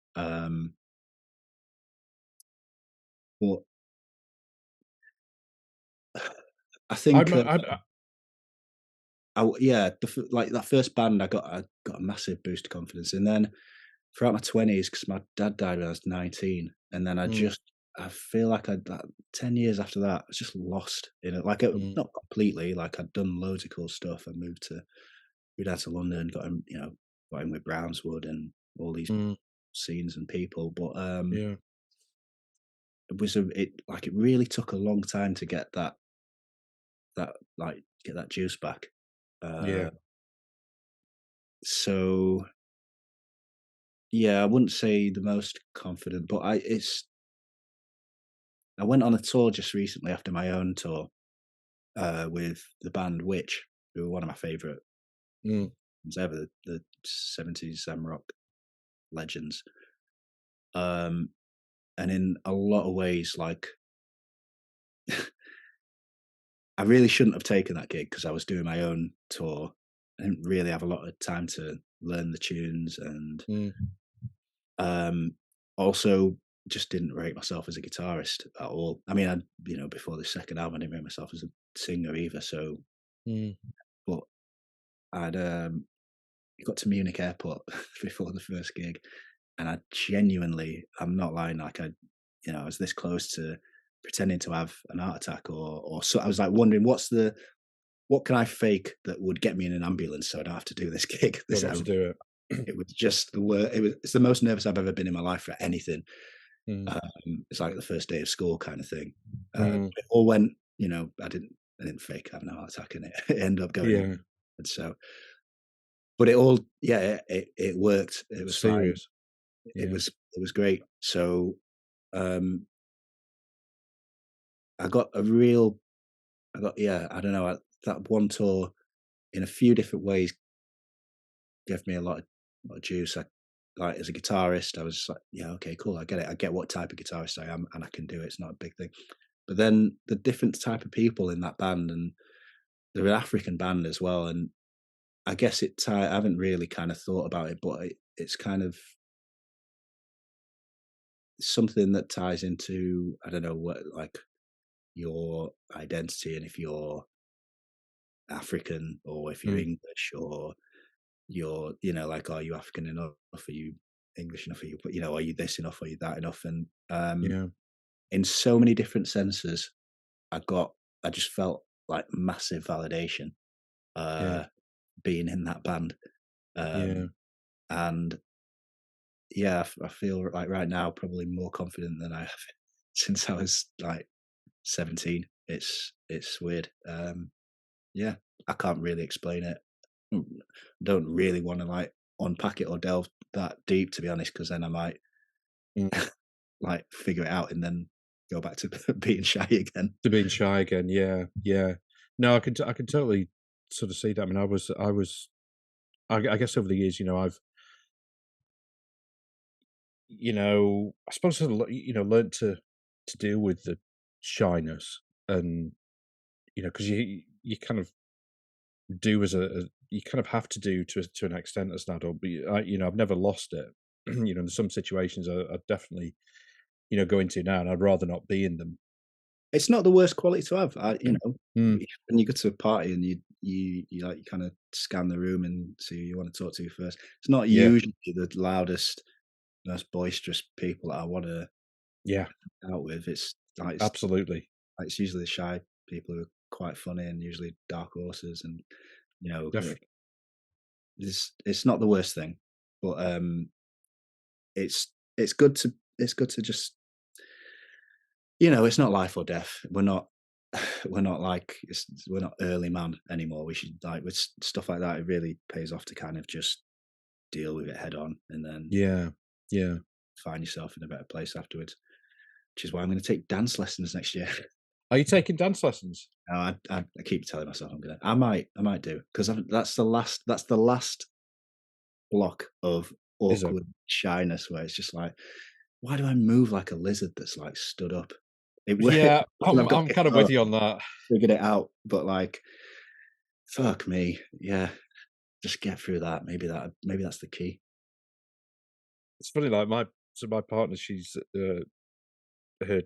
But I think, I'm yeah, like that first band, I got a massive boost of confidence, and then throughout my 20s, because my dad died when I was 19, and then mm, I feel like 10 years after that, I was just lost in it. Like, mm, not completely. Like, I'd done loads of cool stuff. I moved out to London, got in with Brownswood and all these mm, scenes and people. But yeah, it really took a long time to get get that juice back. yeah, Uh, so yeah, I wouldn't say the most confident, but I went on a tour just recently after my own tour with the band Witch, who were one of my favourite mm, bands ever, the 70s rock legends. Um, and in a lot of ways, like, I really shouldn't have taken that gig because I was doing my own tour. I didn't really have a lot of time to learn the tunes, and mm, um, also just didn't rate myself as a guitarist at all. I mean, before the second album, I didn't rate myself as a singer either. So, mm, but I'd got to Munich airport before the first gig, and I'm not lying, like I was this close to pretending to have an heart attack, or so. I was like wondering what can I fake that would get me in an ambulance so I don't have to do this gig. don't have to do it. It was just the word. It's the most nervous I've ever been in my life for anything. Mm, It's like the first day of school kind of thing. mm, It all went, I didn't fake having a heart attack, and it ended up going. yeah, And so, but it all, yeah, it worked. It was fine. serious. It Yeah, was it was great. So um, I got a real, I got yeah, I don't know, that one tour in a few different ways gave me a lot of juice. Like as a guitarist, I was like, yeah, okay, cool, I get it. I get what type of guitarist I am, and I can do it. It's not a big thing. But then the different type of people in that band, and they're an African band as well, and I guess I haven't really kind of thought about it, but it's kind of something that ties into, I don't know, what, like, your identity, and if you're African or if you're mm, English, or you're, like, are you African enough? Are you English enough? Are you this enough? Are you that enough? And yeah, in so many different senses, I got, I just felt like massive validation yeah, uh, being in that band. yeah, Um, and yeah, I feel like right now probably more confident than I have since I was like 17. It's weird. Yeah, I can't really explain it. Mm, don't really want to like unpack it or delve that deep, to be honest, because then I might mm. like figure it out and then go back to being shy again. To being shy again, yeah, yeah. No, I can totally sort of see that. I mean, I guess over the years, I suppose sort of, learnt to deal with the shyness and, because you kind of do you kind of have to do to an extent as an adult, but I've never lost it. There's some situations I definitely, go into now, and I'd rather not be in them. It's not the worst quality to have. Mm, When you go to a party and you like, you kind of scan the room and see who you want to talk to first. It's not yeah, usually the loudest, most boisterous people that I want to yeah, out with. absolutely, It's usually the shy people who are quite funny and usually dark horses, and you know, def it's not the worst thing, but it's good to just, it's not life or death. We're not we're not like we're not early man anymore. We should, like, with stuff like that. It really pays off to kind of just deal with it head on, and then yeah, yeah. find yourself in a better place afterwards. Which is why I'm going to take dance lessons next year. Are you taking dance lessons? No, I keep telling myself I'm gonna. I might do because that's the last block of Is it? awkward shyness where it's just like, why do I move like a lizard that's like stood up? It works. Yeah, I've got I'm kind of guitar, with you on that. figured it out, but like, fuck me, yeah, just get through that. Maybe that's the key. It's funny, like my partner, she's her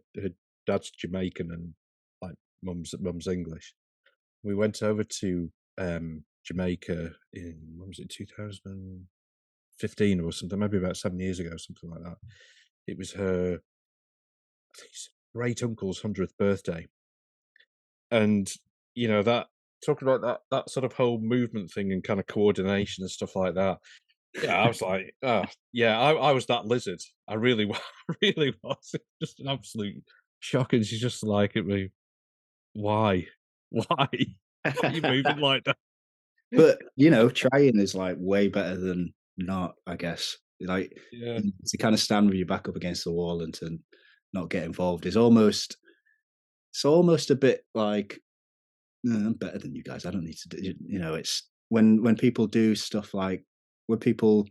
dad's Jamaican and like mum's English. We went over to Jamaica in when was it 2015 or something, maybe about 7 years ago, something like that. It was her, I think, great uncle's 100th birthday, and that talking about that sort of whole movement thing and kind of coordination and stuff like that. Yeah, I was like, oh, yeah, I was that lizard. I really was, I really was. It's just an absolute shock. And she's just like at me, why? Why? Why are you moving like that? But trying is like way better than not. I guess like Yeah. to kind of stand with your back up against the wall and to not get involved is almost it's almost a bit like, "No, I'm better than you guys. I don't need to do." It's when people do stuff like when people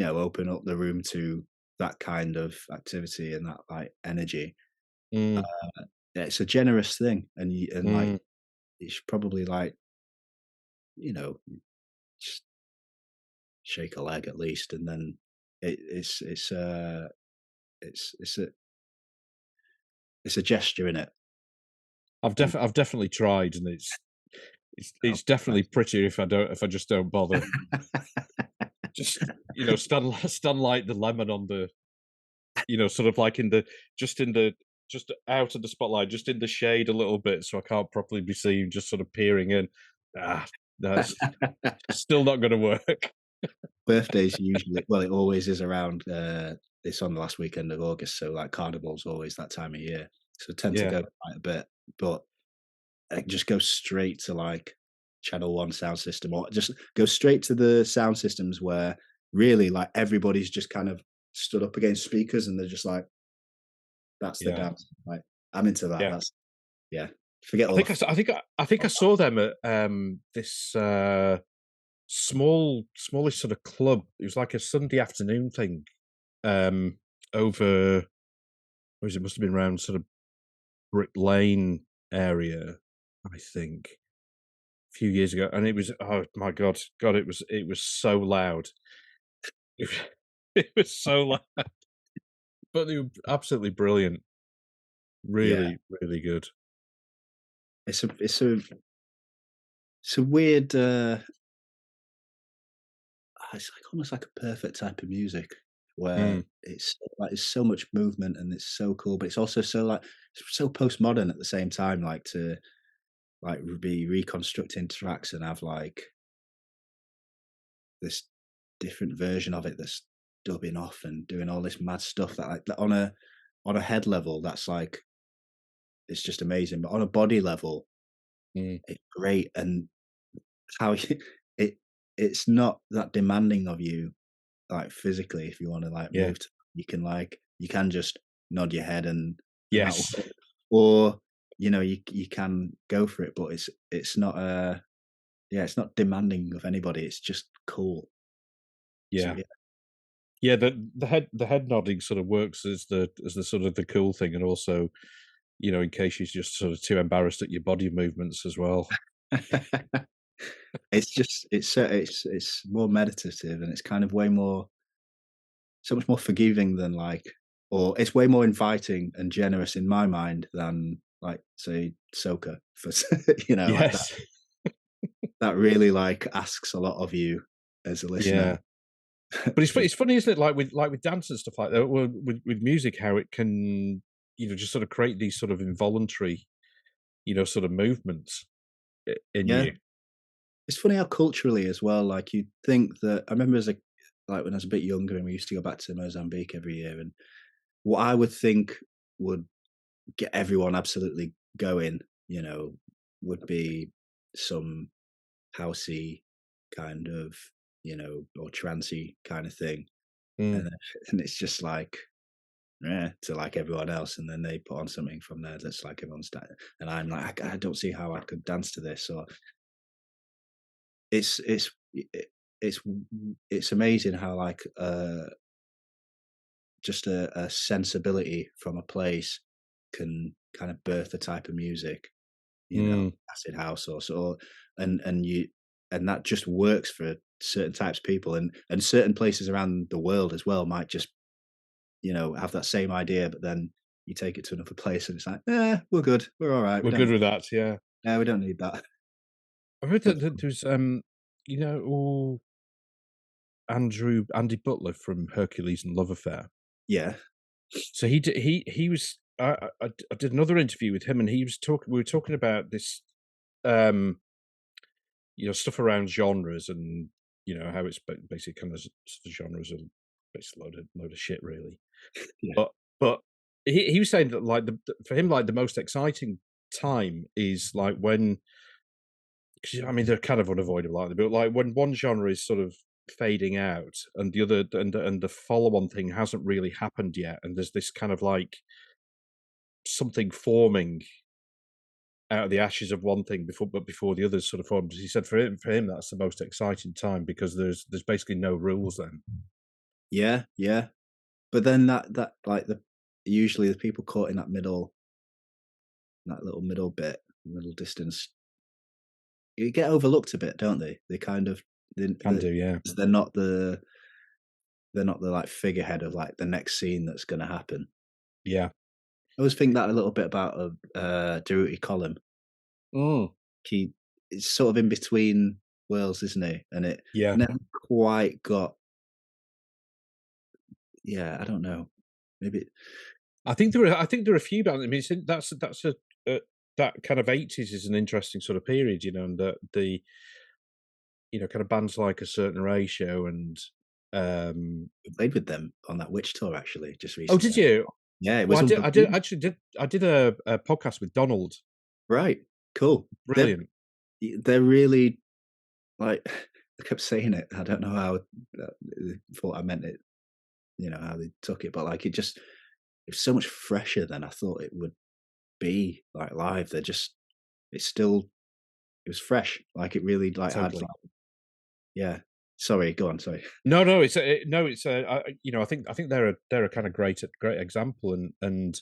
open up the room to that kind of activity and that like energy. Mm, Yeah, it's a generous thing, and like mm. you should probably like you know just shake a leg at least, and then it's it's a gesture in it. I've definitely tried, and Oh, it's definitely Christ. prettier if I just don't bother. Just stun like the lemon on the sort of like in the just out of the spotlight, just in the shade a little bit, so I can't properly be seen, just sort of peering in. Ah, that's still not going to work. Birthdays usually, well, it always is around. It's on the last weekend of August, so like carnival's always that time of year. So I tend to Yeah. go quite a bit, but I just go straight to like channel one sound system, or just go straight to the sound systems where really like everybody's just kind of stood up against speakers and they're just like, that's the Yeah. dance. Like I'm into that. Yeah. That's yeah. Forget I all the think I think I saw them at, this, smallish sort of club. It was like a Sunday afternoon thing, um, over it must have been around sort of Brick Lane area, I think, a few years ago, and it was, oh my god, it was so loud. It was it was so loud, but they were absolutely brilliant. yeah. Really, really good. It's a weird. It's like almost like a perfect type of music where Mm, it's so much movement and it's so cool, but it's also so like it's so postmodern at the same time. Like to like be reconstructing tracks and have like this different version of it that's dubbing off and doing all this mad stuff that like that on a head level that's like it's just amazing, but on a body level mm, it's great and how it it's not that demanding of you like physically if you want to like yeah. move to, you can just nod your head and that Yes. or you can go for it, but it's not yeah, it's not demanding of anybody, it's just cool. So Yeah. yeah. Yeah, the head nodding sort of works as the sort of the cool thing, and also, in case she's just sort of too embarrassed at your body movements as well. It's just it's more meditative and it's kind of way more so much more forgiving than like or it's way more inviting and generous in my mind than like say soca for like that Yes. that really like asks a lot of you as a listener. Yeah. But For it's funny, isn't it? Like with dance and stuff like that, well, with music, how it can, just sort of create these sort of involuntary, sort of movements in yeah, you. it's funny how culturally as well, like you'd think that I remember as a like when I was a bit younger and we used to go back to Mozambique every year and what I would think would get everyone absolutely going, would be some housey kind of, or trancy kind of thing. Mm, And and it's just like yeah, to like everyone else, and then they put on something from there that's like everyone's and I'm like, I don't see how I could dance to this. Or it's it's it's it's amazing how like just a sensibility from a place can kind of birth a type of music, you know, Mm, acid house or so, and you and that just works for certain types of people, and certain places around the world as well might just, you know, have that same idea, but then you take it to another place and it's like, we're good, we're all right, we're good with that, yeah. we don't need that. I heard But that there's, you know, Andy Butler from Hercules and Love Affair. yeah, So he was I did another interview with him, and he was talking we were talking about this, um, you know, stuff around genres and, you know, how it's basically kind of sort of genres are basically load of shit really. yeah, But he was saying that like for him, like the most exciting time is like when, 'cause, I mean, they're kind of unavoidable, aren't they? But like when one genre is sort of fading out and the other and the follow-on thing hasn't really happened yet, and there's this kind of like something forming out of the ashes of one thing before the others sort of formed. He said for him that's the most exciting time because there's basically no rules then. yeah, yeah. But then that like the usually the people caught in that middle, that little middle bit, middle distance, you get overlooked a bit, don't they? They kind of Can do, yeah. they're not the like figurehead of like the next scene that's going to happen. Yeah. I always think that a little bit about Durutti Column. Mm. He It's sort of in between worlds, isn't he? And it Yeah. never quite got. Yeah, I don't know. Maybe I think there are a few bands. I mean, that's a that kind of 80s is an interesting sort of period, you know, and the you know, kind of bands like A Certain Ratio and, um I played with them on that Witch tour actually just oh, recently. did you? Yeah, it Well, was unbelievable. I did a podcast with Donald. Right, cool. Brilliant. They're really like I kept saying it. I don't know how they thought I meant it. You know how they took it, but like it was so much fresher than I thought it would be. Like live, they're just it's still it was fresh. Like it really like had Totally. like yeah. Sorry, go on. Sorry. No, no, it's a no, it's a you know, I think they're a kind of great example and,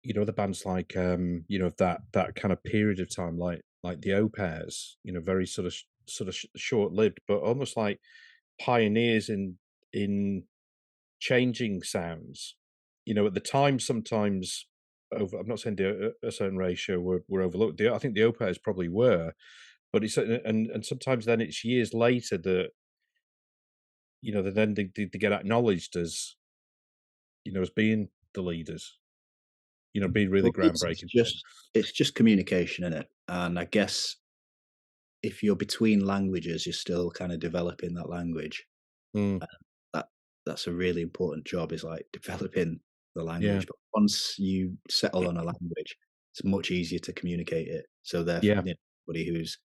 you know, the bands like, you know, that kind of period of time, like the Au Pairs, you know, very sort of short-lived, but almost like pioneers in changing sounds. You know, at the time, sometimes over. I'm not saying a certain ratio were overlooked. I think the Au Pairs probably were, but it's and sometimes then it's years later that, you know, then they get acknowledged as, you know, as being the leaders. You know, being really Well, groundbreaking things. it's just communication in it, and I guess if you're between languages, you're still kind of developing that language. Mm, That that's a really important job is like developing the yeah, language. But once you settle on a language, it's much easier to communicate it. So therefore, yeah, you know, somebody who's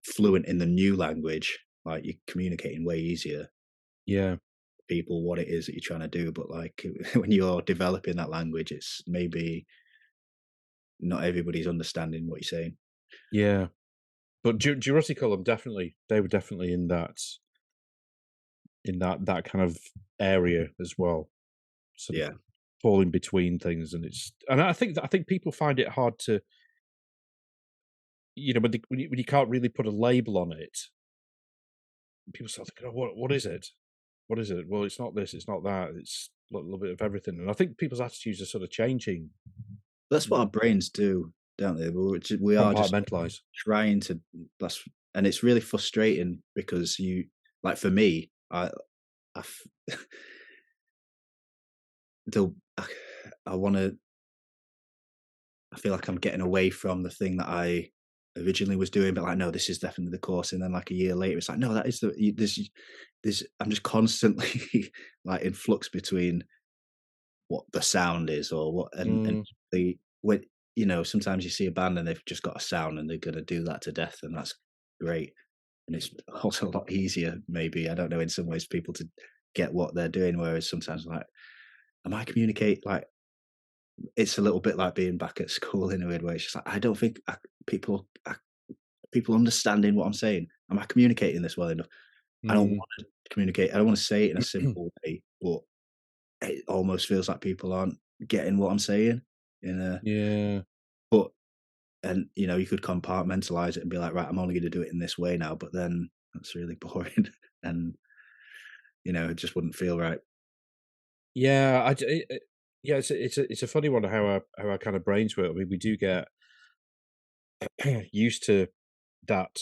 fluent in the new language, like you're communicating way easier yeah, people what it is that you're trying to do. But like when you're developing that language, it's maybe not everybody's understanding what you're saying. yeah. But Jurassic Column definitely, they were definitely in that kind of area as well, sort of Yeah. falling between things, and I think people find it hard to, you know, when you can't really put a label on it, people start thinking, "Oh, what is it? What is it?" Well, it's not this, it's not that, it's a little bit of everything, and I think people's attitudes are sort of changing. That's what our brains do, don't they? We are just Compartmentalize. trying to that's and it's really frustrating because you like for me, I f- the I want to I feel like I'm getting away from the thing that I originally was doing, but like no, this is definitely the course. And then like a year later, it's like no, that is this. I'm just constantly like in flux between what the sound is or what and Mm, the when you know sometimes you see a band and they've just got a sound and they're going to do that to death and that's great and it's also a lot easier maybe I don't know in some ways people to get what they're doing whereas sometimes like am I communicate like it's a little bit like being back at school in a weird way. It's just like I don't think people understanding what I'm saying. Am I communicating this well enough? I don't Mm, want to communicate. I don't want to say it in a simple way, but it almost feels like people aren't getting what I'm saying. In a yeah. but and you could compartmentalize it and be like, right, I'm only going to do it in this way now. But then that's really boring, and it just wouldn't feel right. Yeah, yeah, it's a funny one how our kind of brains work. I mean, we do get used to that,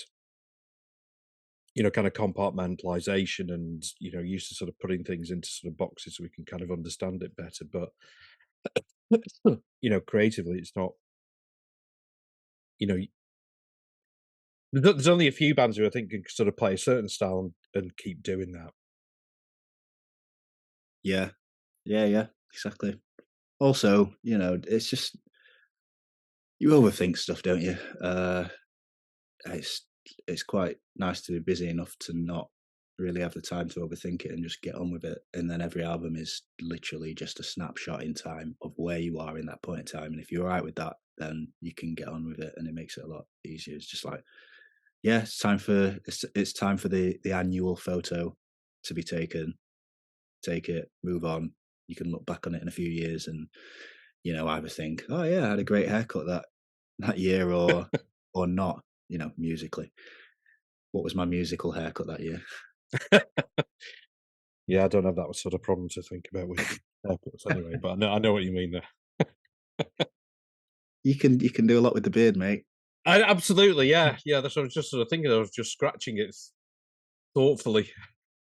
kind of compartmentalization and, used to sort of putting things into sort of boxes so we can kind of understand it better. But, creatively, it's not, you know, there's only a few bands who I think can sort of play a certain style and keep doing that. Yeah, yeah, exactly. Also, it's just you overthink stuff, don't you? It's it's quite nice to be busy enough to not really have the time to overthink it and just get on with it. And then every album is literally just a snapshot in time of where you are in that point in time. And if you're all right with that, then you can get on with it, and it makes it a lot easier. It's just like, yeah, it's time for the annual photo to be taken. Take it, move on. You can look back on it in a few years and either think, oh yeah, I had a great haircut that year, or not. Musically, what was my musical haircut that year? Yeah, I don't have that sort of problem to think about with haircuts anyway, but I know what you mean there. You can do a lot with the beard, mate. Absolutely, yeah, yeah. That's what I was just sort of thinking. I was just scratching it thoughtfully.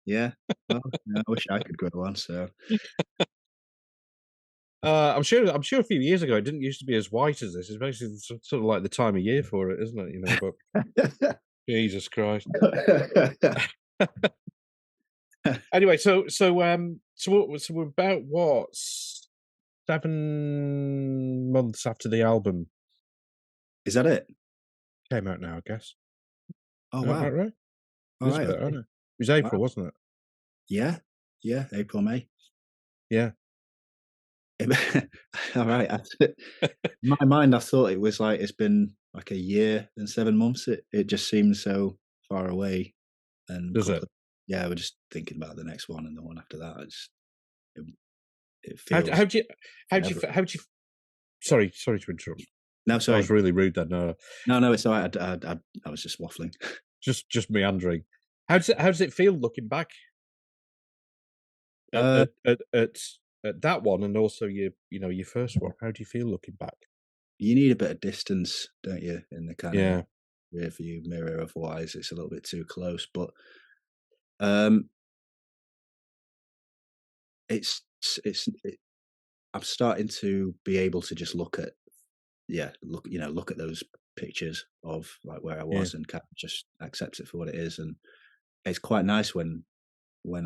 Yeah. Well, I wish I could grow one. So I'm sure a few years ago it didn't used to be as white as this. It's basically sort of like the time of year for it, isn't it? But Jesus Christ. Anyway, so we're about what 7 months after the album is that it? came out now, I guess. Oh Is that wow. about right? It All is right. about, isn't Okay. it? It was Wow. April, wasn't it? Yeah. Yeah. April, May. Yeah. All right. In my mind, I thought it was like it's been like a year and 7 months. It just seems so far away and Does it? yeah, we're just thinking about the next one and the one after that. It, it How d feels how do you how do you forever. f how do you sorry to interrupt. No, That was sorry. really rude then. No, No, it's all right. I was just waffling. just meandering. How does it feel looking back at Uh, at at at at that one and also your first one? How do you feel looking back? you need a bit of distance, don't you, in the kind of Yeah, rear view mirror? Otherwise, it's a little bit too close. But um, it's it, I'm starting to be able to just look at those pictures of like where I yeah, was and kind of just accept it for what it is. And it's quite nice when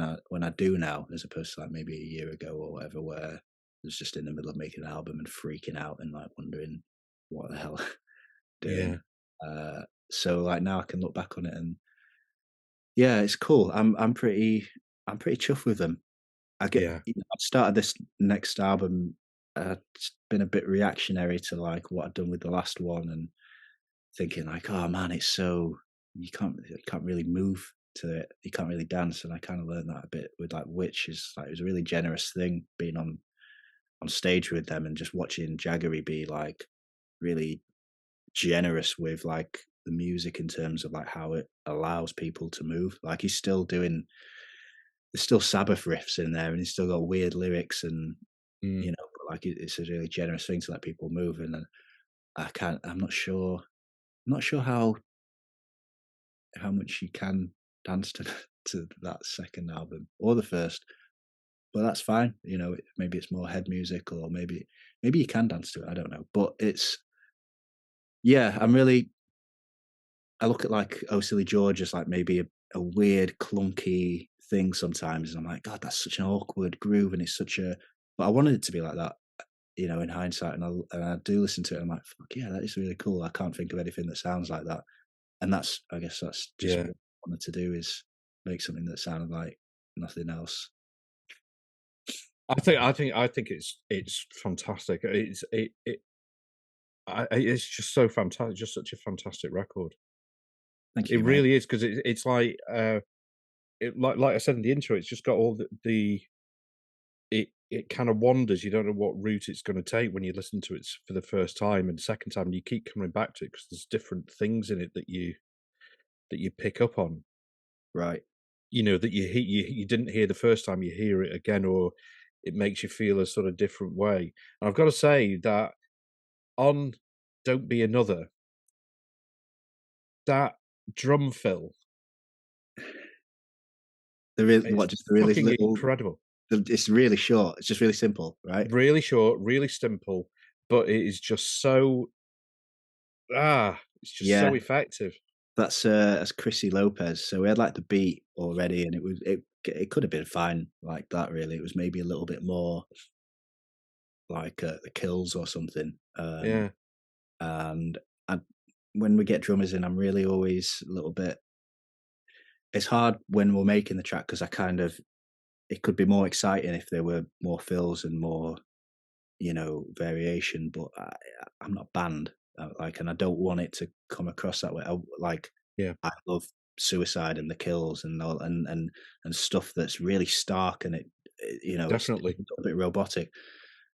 I do now, as opposed to like maybe a year ago or whatever, where I was just in the middle of making an album and freaking out and like wondering what the hell doing. yeah, Uh, so like now I can look back on it and yeah, it's cool. I'm pretty chuffed with them. yeah, I started this next album. It's been a bit reactionary to like what I'd done with the last one, and thinking like, oh man, it's so you can't really move to it. You can't really dance, and I kind of learned that a bit with like Witch. Is like it was a really generous thing being on stage with them and just watching Jaggery be like really generous with like the music in terms of like how it allows people to move. Like he's still doing there's still Sabbath riffs in there, and he's still got weird lyrics, and mm, but like it's a really generous thing to let people move. And then I can't. I'm not sure how much you can dance to to that second album or the first, but that's fine. Maybe it's more head music, or maybe you can dance to it. I don't know, but it's yeah. I look at like Oh Silly George as like maybe a weird clunky thing sometimes, and I'm like, God, that's such an awkward groove, and it's such a. But I wanted it to be like that, in hindsight, and I do listen to it. And I'm like, fuck yeah, that is really cool. I can't think of anything that sounds like that, and I guess that's just yeah. what I wanted to do is make something that sounded like nothing else. I think it's fantastic. It's just so fantastic. Just such a fantastic record. Thank It you, mate. really is because it's like like I said in the intro. It's just got all the it kind of wanders. You don't know what route it's going to take when you listen to it for the first time and second time. And you keep coming back to it because there's different things in it that you pick up on. Right. You know that you didn't hear the first time. You hear it again, or it makes you feel a sort of different way. And I've got to say that on "Don't Be Another," that drum fill What, is just the really fucking little, incredible. it's really short. It's just really simple, right? Really short, really simple, but it is just so it's just Yeah. so effective. That's Chrissy Lopez. So we had like the beat already, and it could have been fine like that. Really, it was maybe a little bit more like the Kills or something. Yeah, And I, when we get drummers in, I'm really always a little bit. It's hard when we're making the track because I kind of, it could be more exciting if there were more fills and more, variation. But I'm not banned, like, and I don't want it to come across that way. yeah, I love Suicide and the Kills and all, and stuff that's really stark, and it's definitely. a little bit robotic.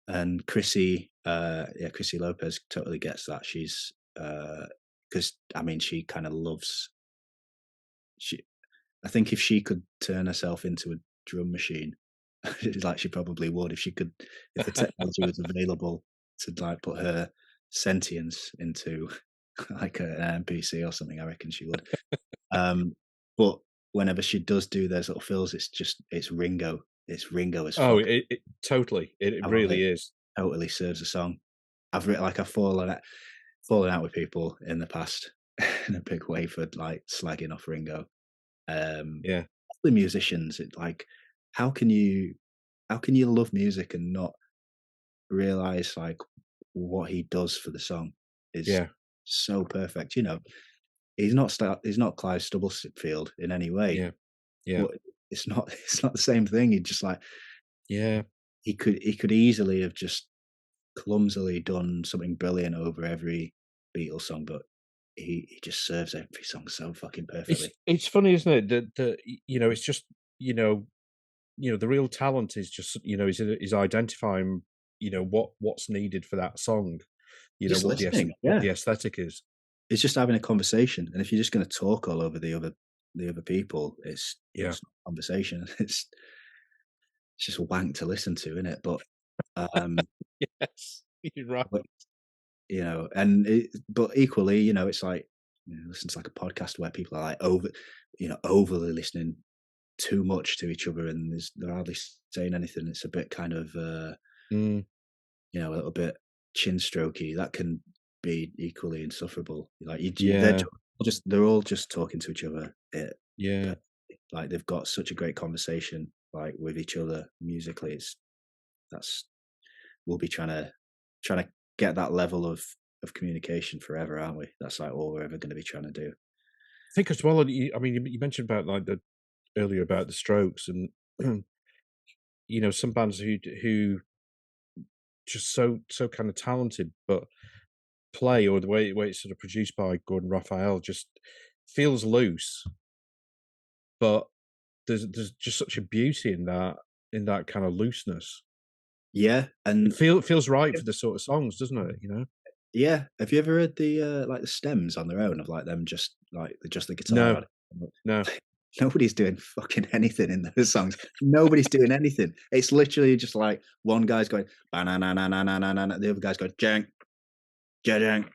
And Chrissy, yeah, Chrissy Lopez totally gets that. She's because I mean, she kind of loves. She, I think if she could turn herself into a drum machine, like she probably would if she could, if the technology was available to like put her sentience into like an NPC or something. I reckon she would. Um, but whenever she does do those little fills, it's Ringo. It's Ringo as Oh, fuck. it totally, it I love it. really is. Totally serves a song. I've fallen out with people in the past in a big way for like slagging off Ringo. Um, Yeah, the musicians, how can you how can you love music and not realize like what he does for the song is yeah, so perfect. He's not Clive Stubblefield in any way, yeah, yeah, but it's not it's not the same thing. He just like yeah. he could easily have just clumsily done something brilliant over every Beatles song, but he just serves every song so fucking perfectly. It's funny, isn't it? That it's just you know the real talent is just is identifying what's needed for that song. Just listening, What yeah. the aesthetic is. It's just having a conversation, and if you're just gonna talk all over the other people, Yeah. it's not a conversation. It's just wank to listen to, isn't it? Um, Yes, you're right. but, but equally, it's like, listen to like a podcast where people are like overly listening too much to each other, and they're hardly saying anything. It's a bit kind of, Mm, a little bit chin strokey. That can be equally insufferable. Like yeah, they're all just talking to each other. yeah. But like they've got such a great conversation like with each other musically. That's we'll be trying to get that level of communication forever, aren't we? That's like all we're ever going to be trying to do. I think as well, I mean, you mentioned about like the earlier about the Strokes and some bands who just so kind of talented, but play or the way it's sort of produced by Gordon Raphael just feels loose, but there's just such a beauty in that kind of looseness. Yeah, and It feels right for the sort of songs, doesn't it? yeah, have you ever heard the like the stems on their own of like them just the guitar No, on it? no. Nobody's doing fucking anything in those songs. Nobody's doing anything. It's literally just like one guy's going ba-na-na-na-na-na-na-na, the other guy's going jank, ja-jank,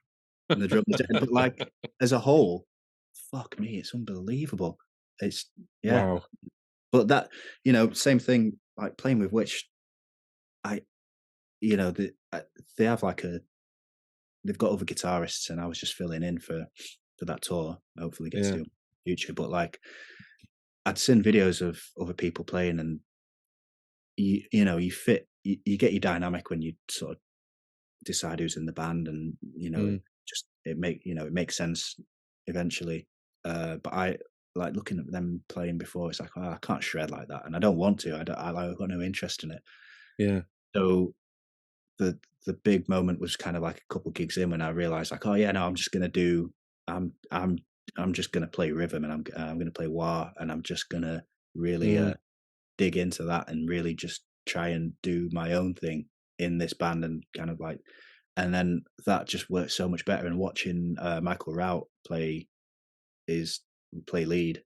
and the drums. But like as a whole, fuck me, it's unbelievable. It's yeah, Wow. but that same thing like playing with Witch. I they have like they've got other guitarists, and I was just filling in for that tour. Hopefully, get to Yeah. do in the future. But like I'd seen videos of other people playing, and you get your dynamic when you sort of decide who's in the band, and Mm. it makes sense eventually. But I like looking at them playing before. It's like, oh, I can't shred like that, and I don't want to. I've got no interest in it. Yeah. So the big moment was kind of like a couple gigs in when I realized like, oh yeah, no, I'm just gonna do I'm just gonna play rhythm and I'm gonna play wah and I'm just gonna really Mm, dig into that and really just try and do my own thing in this band and kind of like and then that just worked so much better and watching Michael Rout is play lead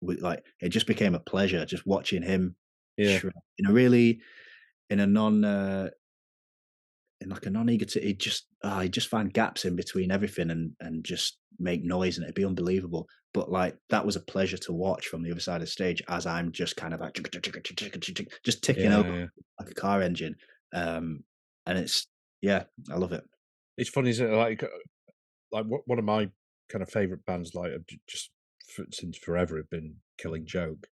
with like it just became a pleasure just watching him yeah. in a really in a non in like a non-egotist, he'd just find gaps in between everything and just make noise, and it'd be unbelievable. But like that was a pleasure to watch from the other side of the stage as I'm just kind of like just ticking over Yeah, yeah. like a car engine. And it's yeah, I love it. It's funny, isn't it? Like one of my kind of favorite bands, like just since forever, have been Killing Joke,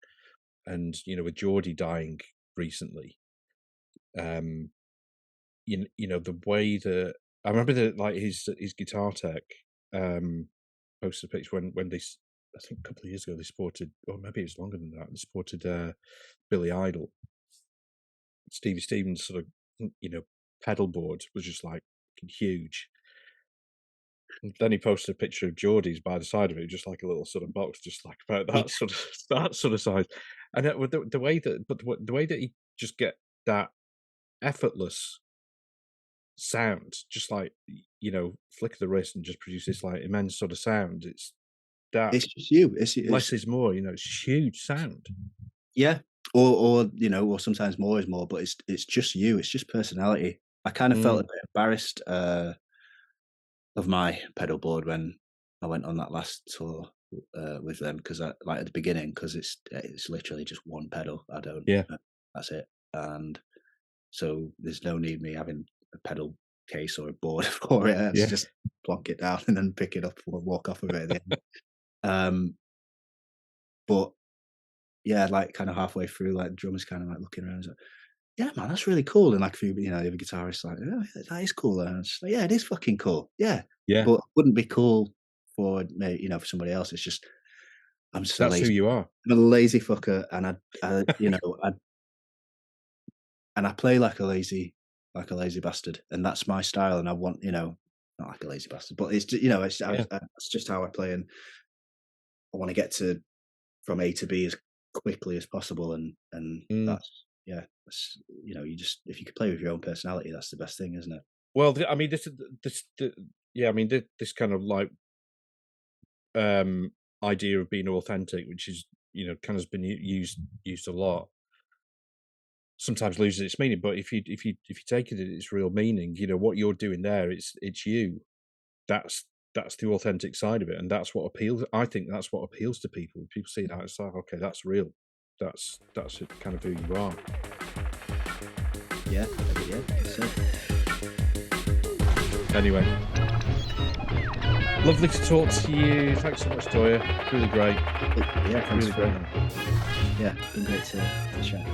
and with Geordie dying recently, um, the way that I remember that like his guitar tech posted a picture when I think a couple of years ago they sported, or maybe it was longer than that, they sported Billy Idol. Stevie Stevens sort of pedal board was just like huge. And then he posted a picture of Geordie's by the side of it, just like a little sort of box, just like about Yeah, that sort of that sort of size. And with the way that, but the way that he just get that effortless sound, just like flick of the wrist and just produce this like immense sort of sound. It's that it's just you. less It's is more. It's huge sound. yeah, or or sometimes more is more, but it's just you. It's just personality. I kind of felt a Mm, bit embarrassed of my pedal board when I went on that last tour with them because I like at the beginning because it's literally just one pedal. I don't yeah, that's it, and so there's no need me having a pedal case or a board for it. It's yeah, just plonk it down and then pick it up or walk off of it at the end. Um, but yeah, like kind of halfway through, like the drummer's kind of like looking around. He's like, yeah, man, that's really cool. And like a few, the other guitarists like, oh, yeah, that is cool. And I was just like, yeah, it is fucking cool. Yeah. yeah. But it wouldn't be cool for me, for somebody else. It's just, I'm just a That's who lazy, you are. I'm a lazy fucker. And I play like a lazy bastard. And that's my style. And I want, not like a lazy bastard, but it's, Yeah. it's just how I play. And I want to get to from A to B as quickly as possible. And Mm. that's, yeah, if you could play with your own personality, that's the best thing, isn't it? Well, I mean, yeah, I mean, this kind of like um idea of being authentic, which is kind of has been used a lot, sometimes loses its meaning. But if you take it in its real meaning, what you're doing there, it's you. That's the authentic side of it, and that's what appeals. I think that's what appeals to people. People see that it's like, okay, that's real. That's kind of who you are. Yeah, yeah, that's it. Anyway, lovely to talk to you. Thanks so much, Toya. Really great. Yeah, thanks Really for great. yeah, been great to chat.